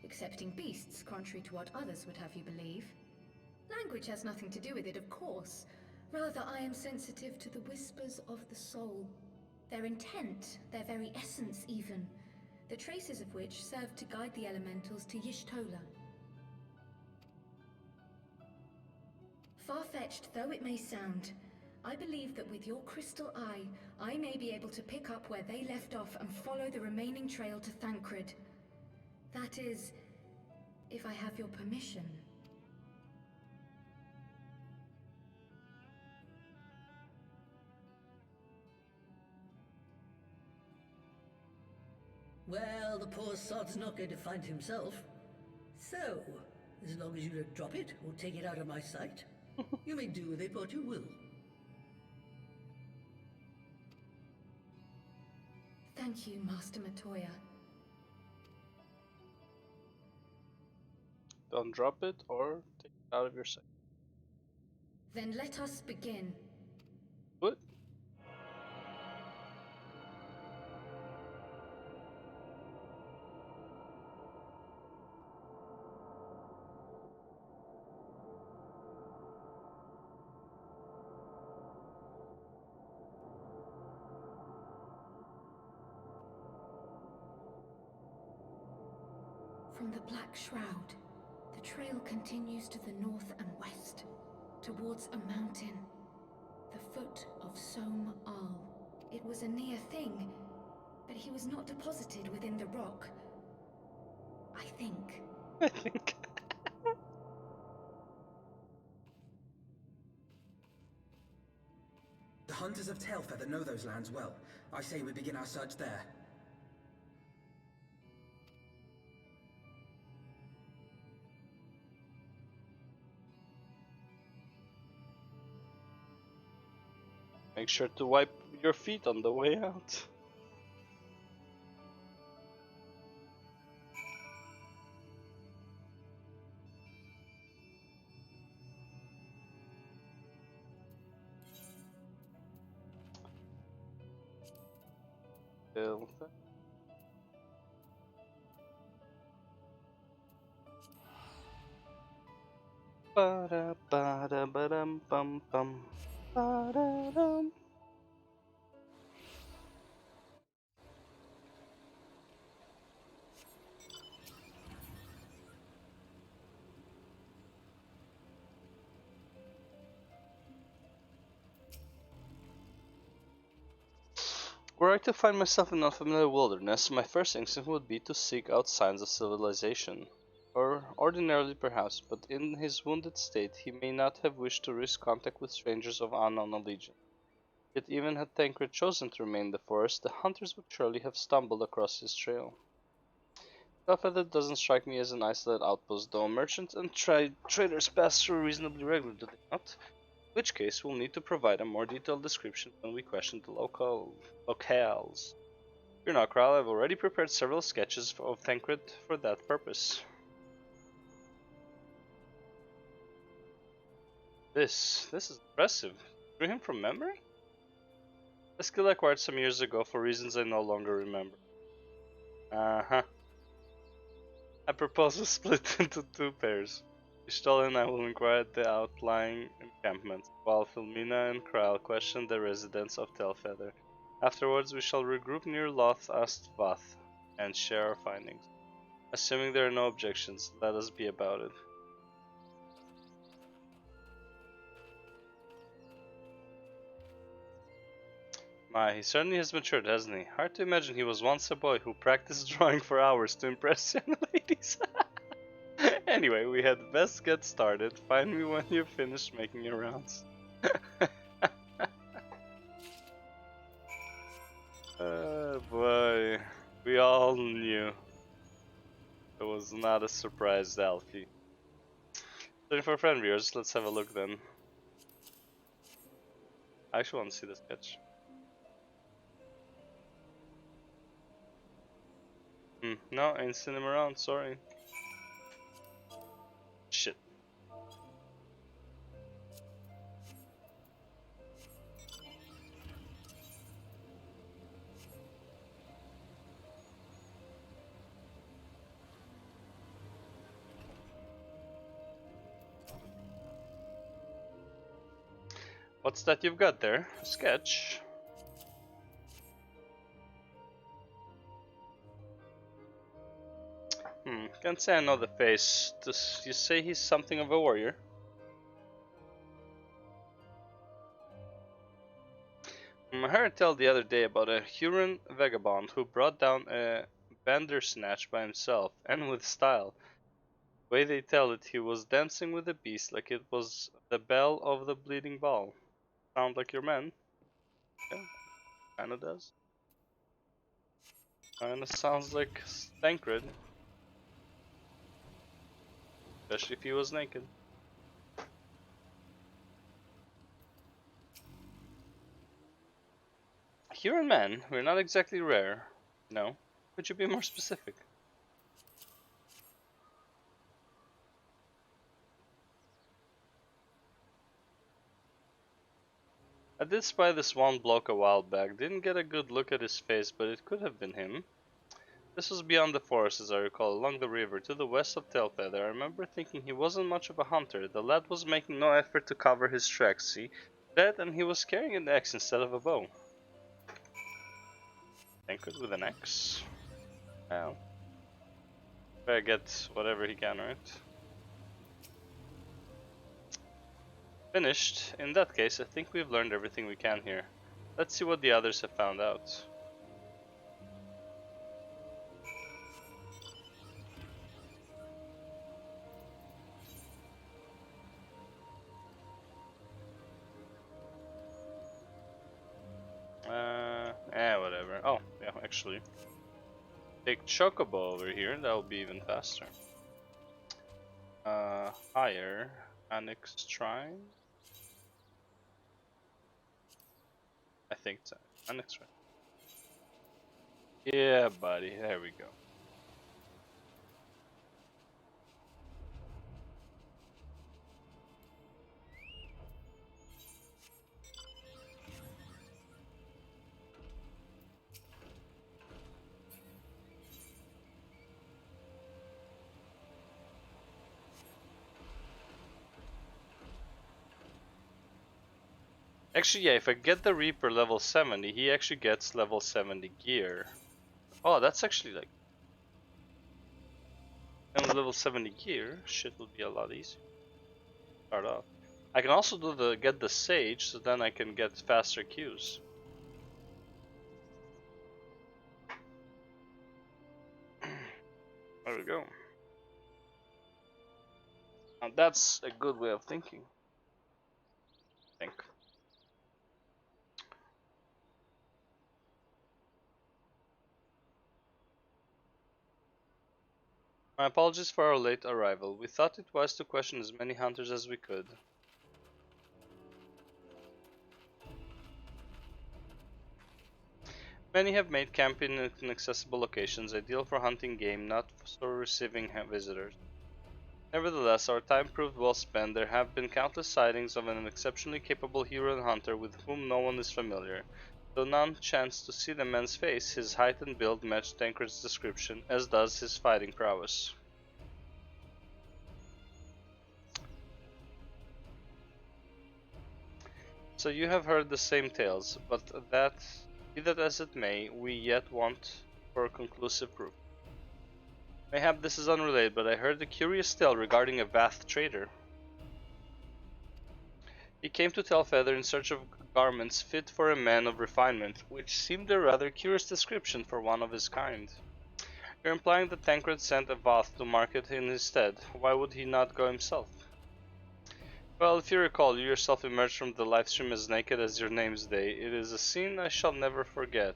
excepting beasts, contrary to what others would have you believe. Language has nothing to do with it, of course. Rather, I am sensitive to the whispers of the soul. Their intent, their very essence even, the traces of which serve to guide the elementals to Y'shtola. Far-fetched though it may sound, I believe that with your crystal eye, I may be able to pick up where they left off and follow the remaining trail to Thancred. That is, if I have your permission. Well, the poor sod's not going to find himself. So, as long as you don't drop it or take it out of my sight, you may do with it what you will. Thank you, Master Matoya. Don't drop it or take it out of your sight. Then let us begin. What? From the Black Shroud, the trail continues to the north and west, towards a mountain, the foot of Som Al. It was a near thing, but he was not deposited within the rock. I think. I think. The hunters of Tailfeather know those lands well. I say we begin our search there. Make sure to wipe your feet on the way out. Ba-da-ba-da-ba-dum-bum-bum. Ba-da-dum. Were I to find myself in unfamiliar wilderness, my first instinct would be to seek out signs of civilization. Or ordinarily perhaps, but in his wounded state he may not have wished to risk contact with strangers of unknown allegiance. Yet even had Tancred chosen to remain in the forest, the hunters would surely have stumbled across his trail. Tailfeather doesn't strike me as an isolated outpost, though merchants and traders pass through reasonably regularly, do they not? In which case we'll need to provide a more detailed description when we question the locales. Fear not, Kral, I've already prepared several sketches of Tancred for that purpose. This is impressive. Drew him from memory? A skill I acquired some years ago for reasons I no longer remember. Uh-huh. I propose we split into 2 pairs. Y'shtola and I will inquire at the outlying encampments, while Filmina and Kral question the residents of Tailfeather. Afterwards, we shall regroup near Loth Astvath and share our findings. Assuming there are no objections, let us be about it. My, he certainly has matured, hasn't he? Hard to imagine he was once a boy who practiced drawing for hours to impress young ladies. Anyway, we had best get started. Find me when you've finished making your rounds. Oh boy, we all knew. It was not a surprise, Alfie. Looking for friend viewers, let's have a look then. I actually want to see the sketch. No, ain't seen him around, sorry. Shit. What's that you've got there? A sketch? Can't say I know the face. Does you say he's something of a warrior? I heard tell the other day about a Huron vagabond who brought down a bandersnatch by himself, and with style. The way they tell it, he was dancing with the beast like it was the bell of the bleeding ball. Sound like your man? Yeah, kinda does. Kinda sounds like Thancred. Especially if he was naked. Huron men, we're not exactly rare. No. Could you be more specific? I did spy this one bloke a while back. Didn't get a good look at his face, but it could have been him. This was beyond the forest, as I recall, along the river, to the west of Tailfeather. I remember thinking he wasn't much of a hunter. The lad was making no effort to cover his tracks, see? That, and he was carrying an axe instead of a bow. Tancred with an axe? Well. Better get whatever he can, right? Finished. In that case, I think we've learned everything we can here. Let's see what the others have found out. Whatever. Oh, yeah, actually. Take Chocobo over here, that'll be even faster. Higher. Annex Shrine? I think so. Annex Shrine. Yeah, buddy, there we go. Actually, yeah, if I get the Reaper level 70, he actually gets level 70 gear. Oh, that's actually like... And level 70 gear, shit will be a lot easier. Start off. I can also do get the Sage, so then I can get faster Qs. There we go. Now that's a good way of thinking, I think. My apologies for our late arrival. We thought it wise to question as many hunters as we could. Many have made camping in inaccessible locations ideal for hunting game, not for receiving visitors. Nevertheless, our time proved well spent. There have been countless sightings of an exceptionally capable Huron hunter with whom no one is familiar. Though none chanced to see the man's face, his height and build matched Tancred's description, as does his fighting prowess. So you have heard the same tales, but that, be that as it may, we yet want for conclusive proof. Mayhap this is unrelated, but I heard a curious tale regarding a Vath trader. He came to Tailfeather in search of garments fit for a man of refinement, which seemed a rather curious description for one of his kind. You're implying that Tancred sent a Voth to market in his stead. Why would he not go himself? Well, if you recall, you yourself emerged from the livestream as naked as your name's day. It is a scene I shall never forget.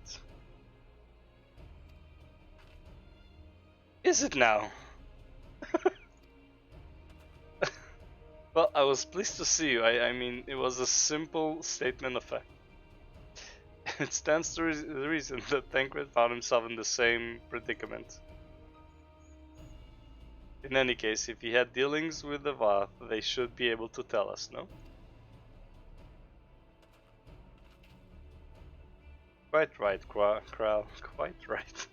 Is it now? Well, I was pleased to see you. I mean, it was a simple statement of fact. It stands to the reason that Tancred found himself in the same predicament. In any case, if he had dealings with the Voth, they should be able to tell us, no? Quite right, Kral. Quite right.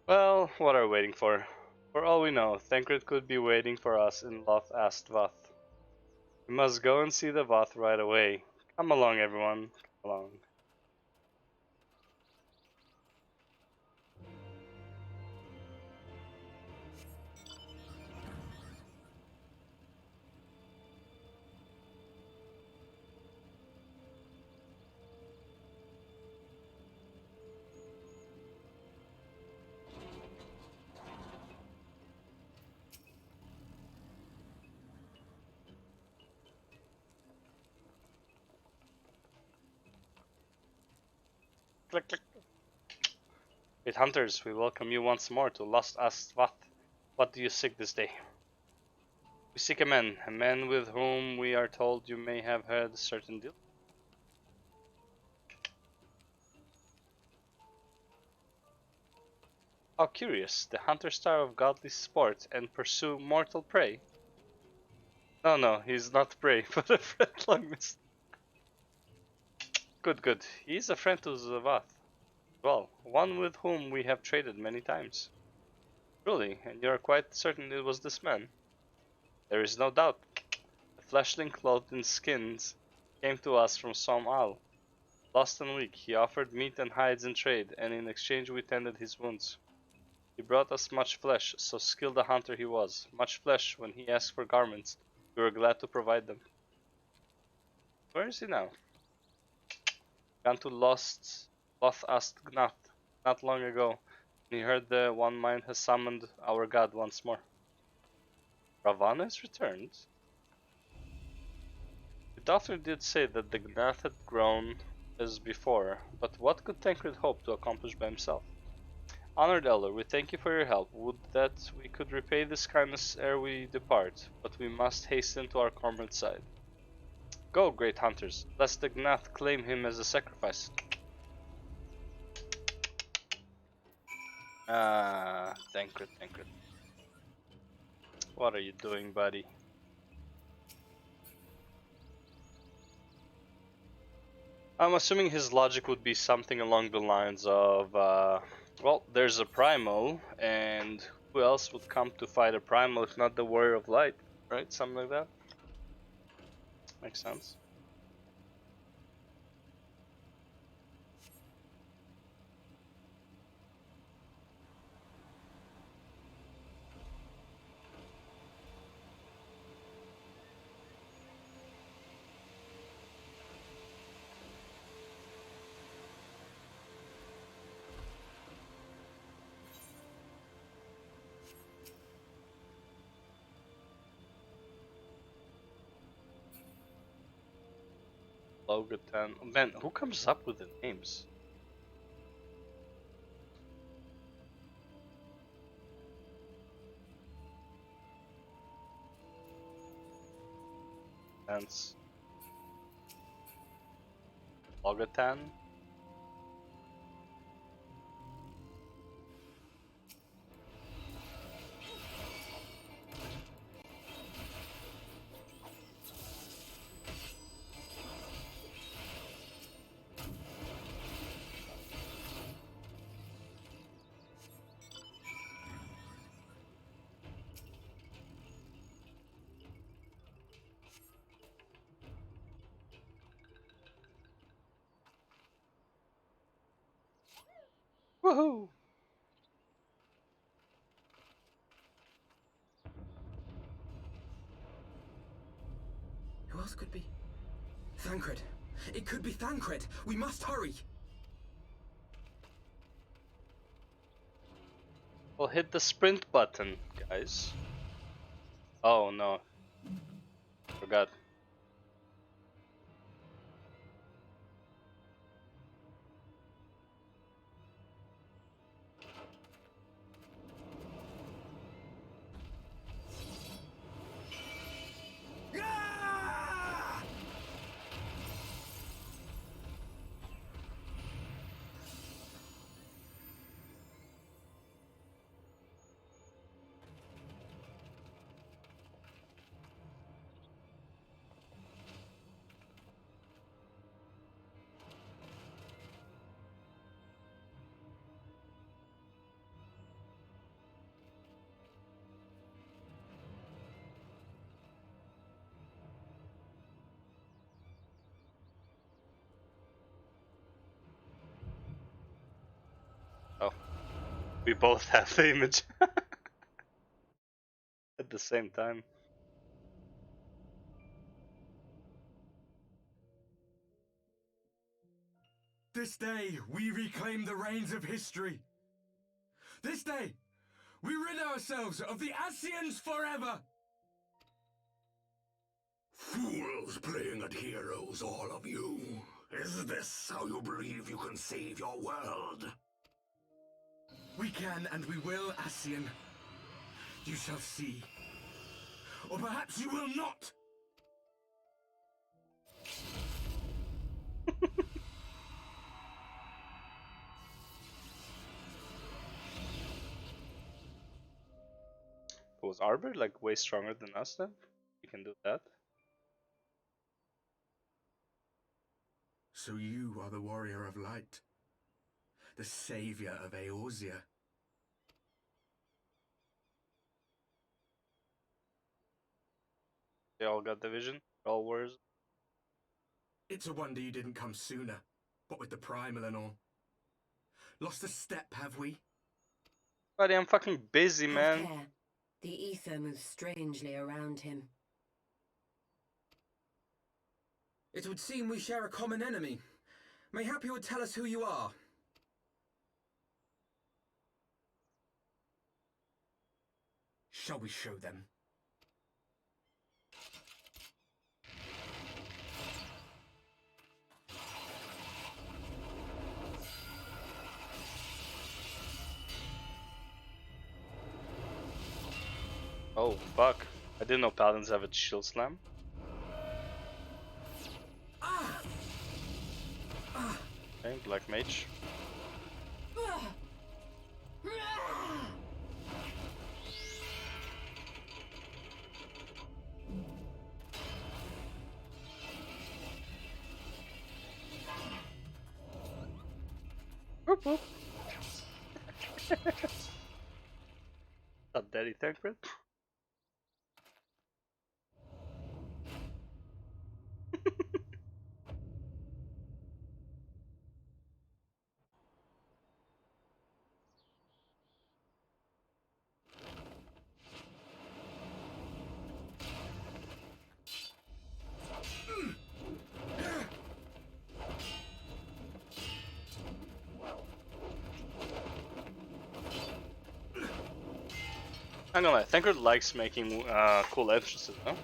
Well, what are we waiting for? For all we know, Tancred could be waiting for us in Loth Ast Voth. We must go and see the Voth right away. Come along, everyone. Come along. Click, click. Great hunters, we welcome you once more to Lost Ast Voth. What do you seek this day? We seek a man with whom we are told you may have had a certain deal. How curious, the hunter star of godly sport and pursue mortal prey. No, he's not prey, but a friend long missed. Good. He is a friend to Zavath. Well, one with whom we have traded many times. Truly, and you are quite certain it was this man? There is no doubt. The fleshling clothed in skins came to us from some isle. Lost and weak, he offered meat and hides in trade, and in exchange we tended his wounds. He brought us much flesh, so skilled a hunter he was. Much flesh, when he asked for garments, we were glad to provide them. Where is he now? Gone to Loth Ast Gnath not long ago, and he heard the One Mind has summoned our god once more. Ravana has returned. The doctor did say that the Gnath had grown as before, but what could Tancred hope to accomplish by himself? Honored Elder, we thank you for your help. Would that we could repay this kindness ere we depart, but we must hasten to our comrade's side. Go, great hunters, lest the Gnath claim him as a sacrifice. Tancred. What are you doing, buddy? I'm assuming his logic would be something along the lines of, well, there's a primal, and who else would come to fight a primal if not the Warrior of Light, right? Something like that. Makes sense. Logatan. Man, who comes up with the names? Sense. Logatan. Woohoo! Who else could be? Thancred. It could be Thancred. We must hurry. Well, hit the sprint button, guys. Oh no. Forgot. Oh. We both have the image. At the same time. This day, we reclaim the reins of history. This day, we rid ourselves of the Ascians forever! Fools playing at heroes, all of you. Is this how you believe you can save your world? We can and we will, Ascian. You shall see. Or perhaps you will not! Was Arbor like way stronger than us then? We can do that. So you are the warrior of light. The savior of Eorzea. They all got the vision. All warriors. It's a wonder you didn't come sooner. What with the primal and all. Lost a step, have we? Buddy, I'm fucking busy, Have man. care. The ether moves strangely around him. It would seem we share a common enemy. Mayhap you would tell us who you are. Shall we show them? Oh, fuck. I didn't know paladins have a shield slam. Okay, black mage. Whoop whoop. Not daddy Thancred. I'm gonna lie, Thancred likes making cool entrances, no?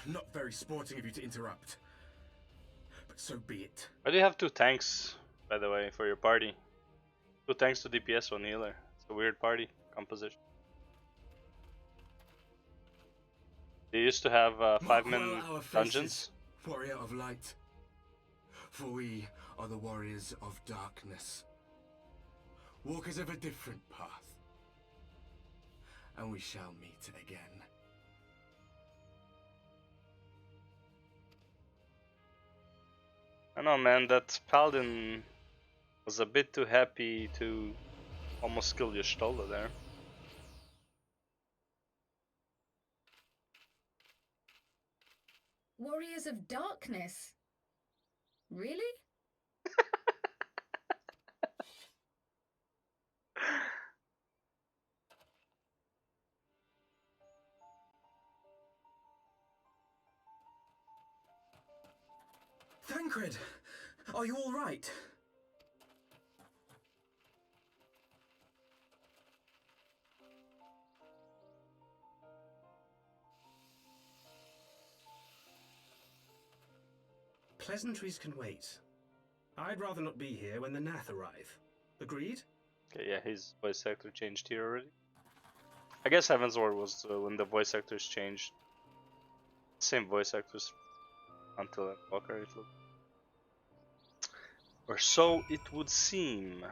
Not very sporting of you to interrupt. But so be it. Why do you have two tanks, by the way, for your party? Two tanks to DPS, one healer. It's a weird party composition. They used to have 5-man dungeons. Warrior of light. For we are the warriors of darkness. walkers of a different path. And we shall meet again. I know, man, that paladin was a bit too happy to almost kill your Stola there. Warriors of Darkness? Really? Thancred! Are you all right? Pleasantries can wait. I'd rather not be here when the Nath arrive. Agreed? Okay, yeah, his voice actor changed here already. I guess Heavensward was when the voice actors changed. Same voice actors until Walker, or so it would seem.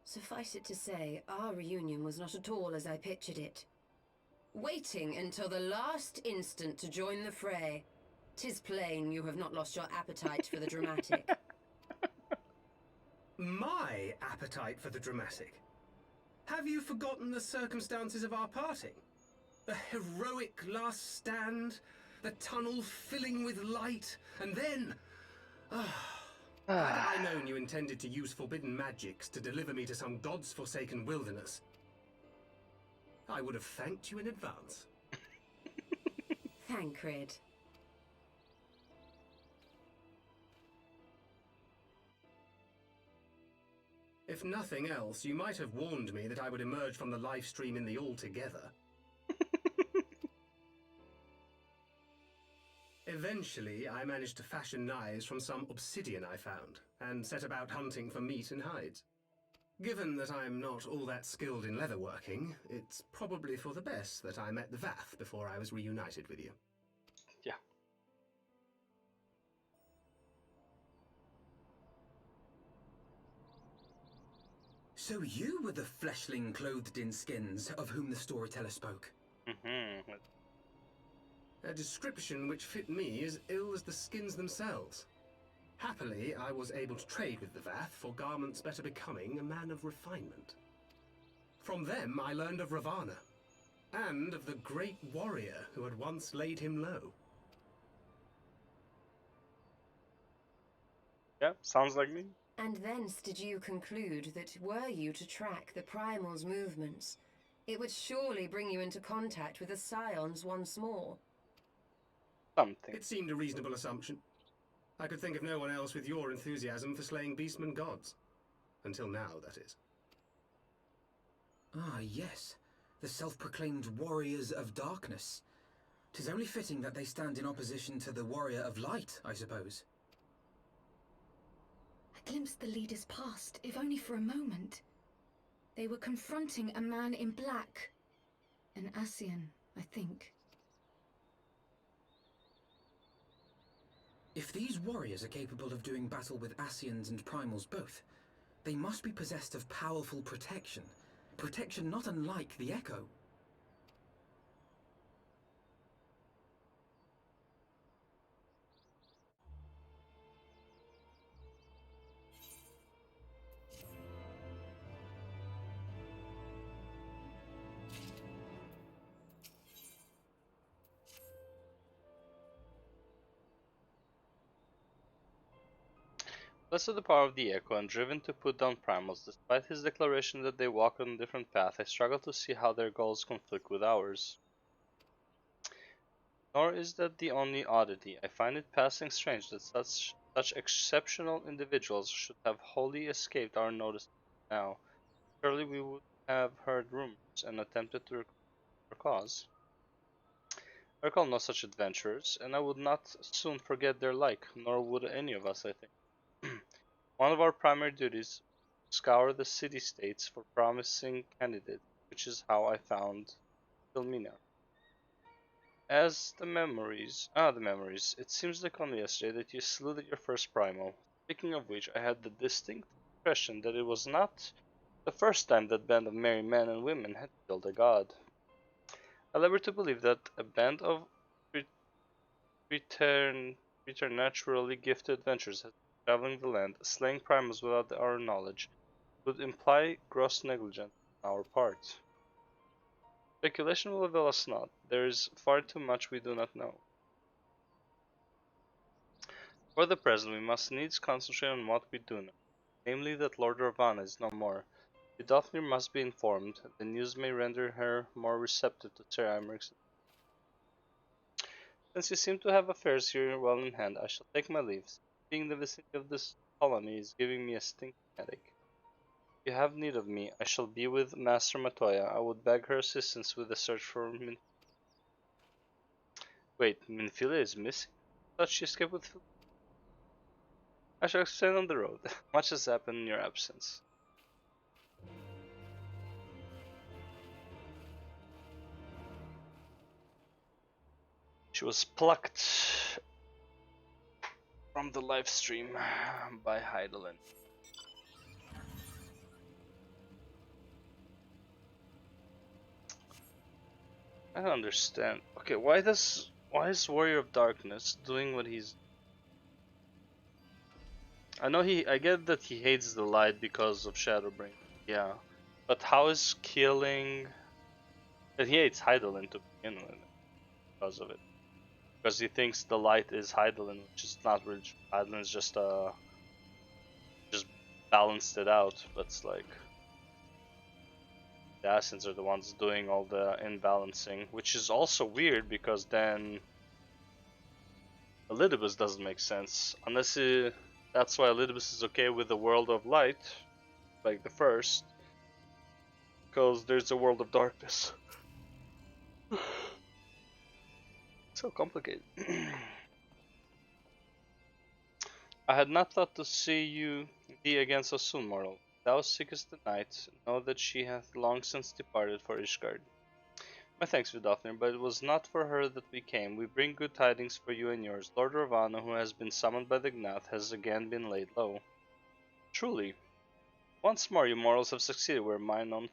Suffice it to say, our reunion was not at all as I pictured it. Waiting until the last instant to join the fray. 'Tis plain you have not lost your appetite for the dramatic. My appetite for the dramatic? Have you forgotten the circumstances of our parting? The heroic last stand, the tunnel filling with light, and then... had I known you intended to use forbidden magics to deliver me to some god's forsaken wilderness, I would have thanked you in advance. Thancred. If nothing else, you might have warned me that I would emerge from the live stream in the Altogether. Eventually, I managed to fashion knives from some obsidian I found, and set about hunting for meat and hides. Given that I'm not all that skilled in leatherworking, it's probably for the best that I met the Vath before I was reunited with you. Yeah. So you were the fleshling clothed in skins of whom the storyteller spoke? Mm-hmm. A description which fit me as ill as the skins themselves. Happily, I was able to trade with the Vath for garments better becoming a man of refinement. From them I learned of Ravana, and of the great warrior who had once laid him low. Yeah, sounds like me. And thence did you conclude that were you to track the Primal's movements, it would surely bring you into contact with the Scions once more? Something. It seemed a reasonable assumption. I could think of no one else with your enthusiasm for slaying beastmen gods. Until now, that is. Ah, yes. The self-proclaimed Warriors of Darkness. 'Tis only fitting that they stand in opposition to the Warrior of Light, I suppose. I glimpsed the leaders past, if only for a moment. They were confronting a man in black. An Ascian, I think. If these warriors are capable of doing battle with Ascians and Primals both, they must be possessed of powerful protection. Protection not unlike the Echo. Blessed the power of the Echo and driven to put down primals, despite his declaration that they walk on a different path, I struggle to see how their goals conflict with ours. Nor is that the only oddity. I find it passing strange that such exceptional individuals should have wholly escaped our notice now. Surely we would have heard rumors and attempted to recruit our cause. I recall no such adventurers, and I would not soon forget their like, nor would any of us, I think. One of our primary duties was to scour the city-states for promising candidates to which is how I found Filmina. As the memories, it seems like only yesterday that you saluted your first primal. Speaking of which, I had the distinct impression that it was not the first time that band of merry men and women had killed a god. I labor to believe that a band of preternaturally gifted adventurers has been traveling the land, slaying primals without our knowledge, would imply gross negligence on our part. Speculation will avail us not. There is far too much we do not know. For the present, we must needs concentrate on what we do know, namely that Lord Ravana is no more. Vidofnir must be informed. The news may render her more receptive to Sir Eimerich's. Since you seem to have affairs here well in hand, I shall take my leave. Being in the vicinity of this colony is giving me a stinking headache. If you have need of me, I shall be with Master Matoya. I would beg her assistance with the search for Wait, Minfilia is missing? I thought she escaped with I shall explain on the road. Much has happened in your absence. She was plucked from the live stream by Heidelin. I don't understand. Okay, why is Warrior of Darkness doing what he's I get that he hates the light because of Shadowbring. Yeah. But how is killing that he hates Heidelin to begin with because of it. Because he thinks the light is Heidelin, which is not really true. Heidelin is just balanced it out, but it's like the Assassins are the ones doing all the imbalancing, which is also weird because then Elidibus doesn't make sense unless that's why Elidibus is okay with the world of light, like the first, because there's a world of darkness. So complicated. I had not thought to see thee again so soon, mortal. Thou seekest the night, know that she hath long since departed for Ishgard. My thanks, Vidofnir, but it was not for her that we came. We bring good tidings for you and yours. Lord Ravana, who has been summoned by the Gnath, has again been laid low. Truly, once more you mortals have succeeded where mine own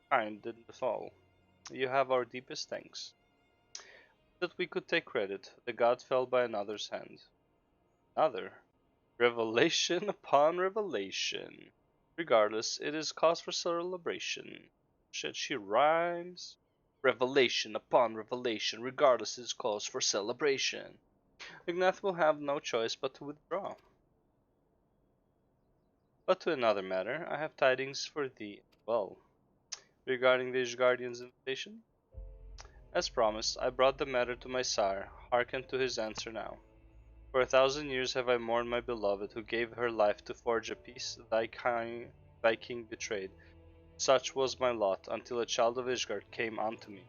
kind didn't fall. You have our deepest thanks. That we could take credit, the god fell by another's hand. Another? Revelation upon revelation. Regardless, it is cause for celebration. Shit, she rhymes. Revelation upon revelation. Regardless, it is cause for celebration. Ignath will have no choice but to withdraw. But to another matter, I have tidings for thee as well. Regarding the Ishgardian's invitation? As promised, I brought the matter to my sire. Hearken to his answer now. For 1,000 years have I mourned my beloved, who gave her life to forge a peace thy king betrayed. Such was my lot, until a child of Ishgard came unto me.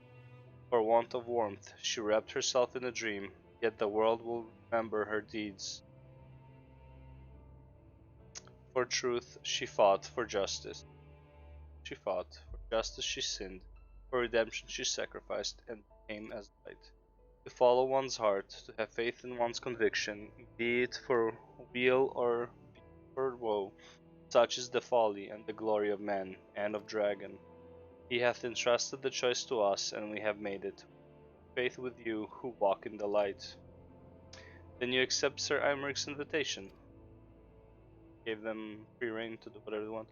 For want of warmth, she wrapped herself in a dream, yet the world will remember her deeds. For truth she fought, for justice she sinned, for redemption she sacrificed, and became as light. To follow one's heart, to have faith in one's conviction, be it for weal or be it for woe, such is the folly and the glory of man and of dragon. He hath entrusted the choice to us, and we have made it. Faith with you who walk in the light. Then you accept Sir Eimerich's invitation. Gave them free rein to do whatever they want.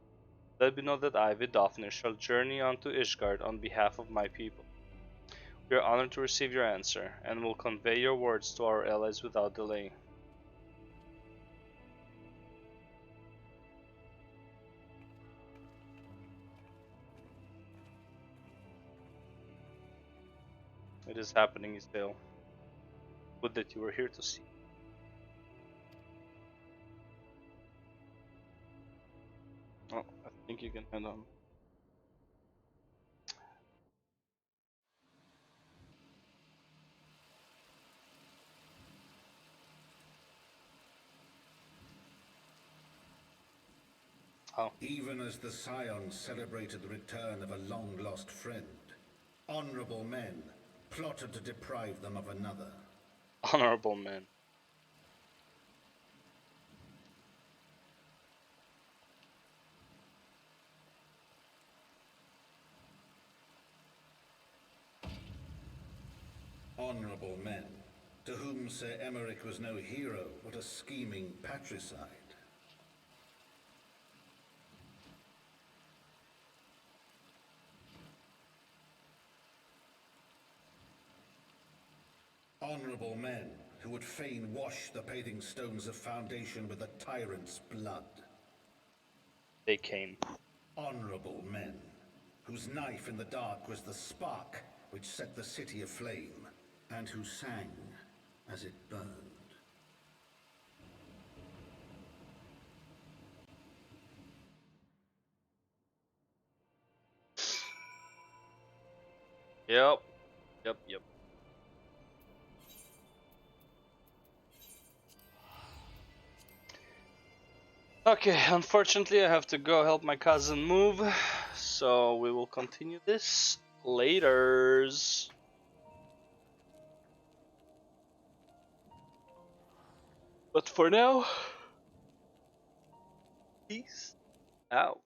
Let it be known that I, Vidofnir, shall journey on to Ishgard on behalf of my people. We are honored to receive your answer, and will convey your words to our allies without delay. It is happening, Isdale. Good that you were here to see. Oh, I think you can head on. Oh. Even as the Scions celebrated the return of a long-lost friend, honorable men plotted to deprive them of another. Honorable men. Honorable men, to whom Sir Emmerich was no hero, but a scheming patricide. Honorable men who would fain wash the paving stones of foundation with a tyrant's blood. They came. Honorable men whose knife in the dark was the spark which set the city aflame, and who sang as it burned. Yep. Okay, unfortunately I have to go help my cousin move, so we will continue this laters. But for now, peace out.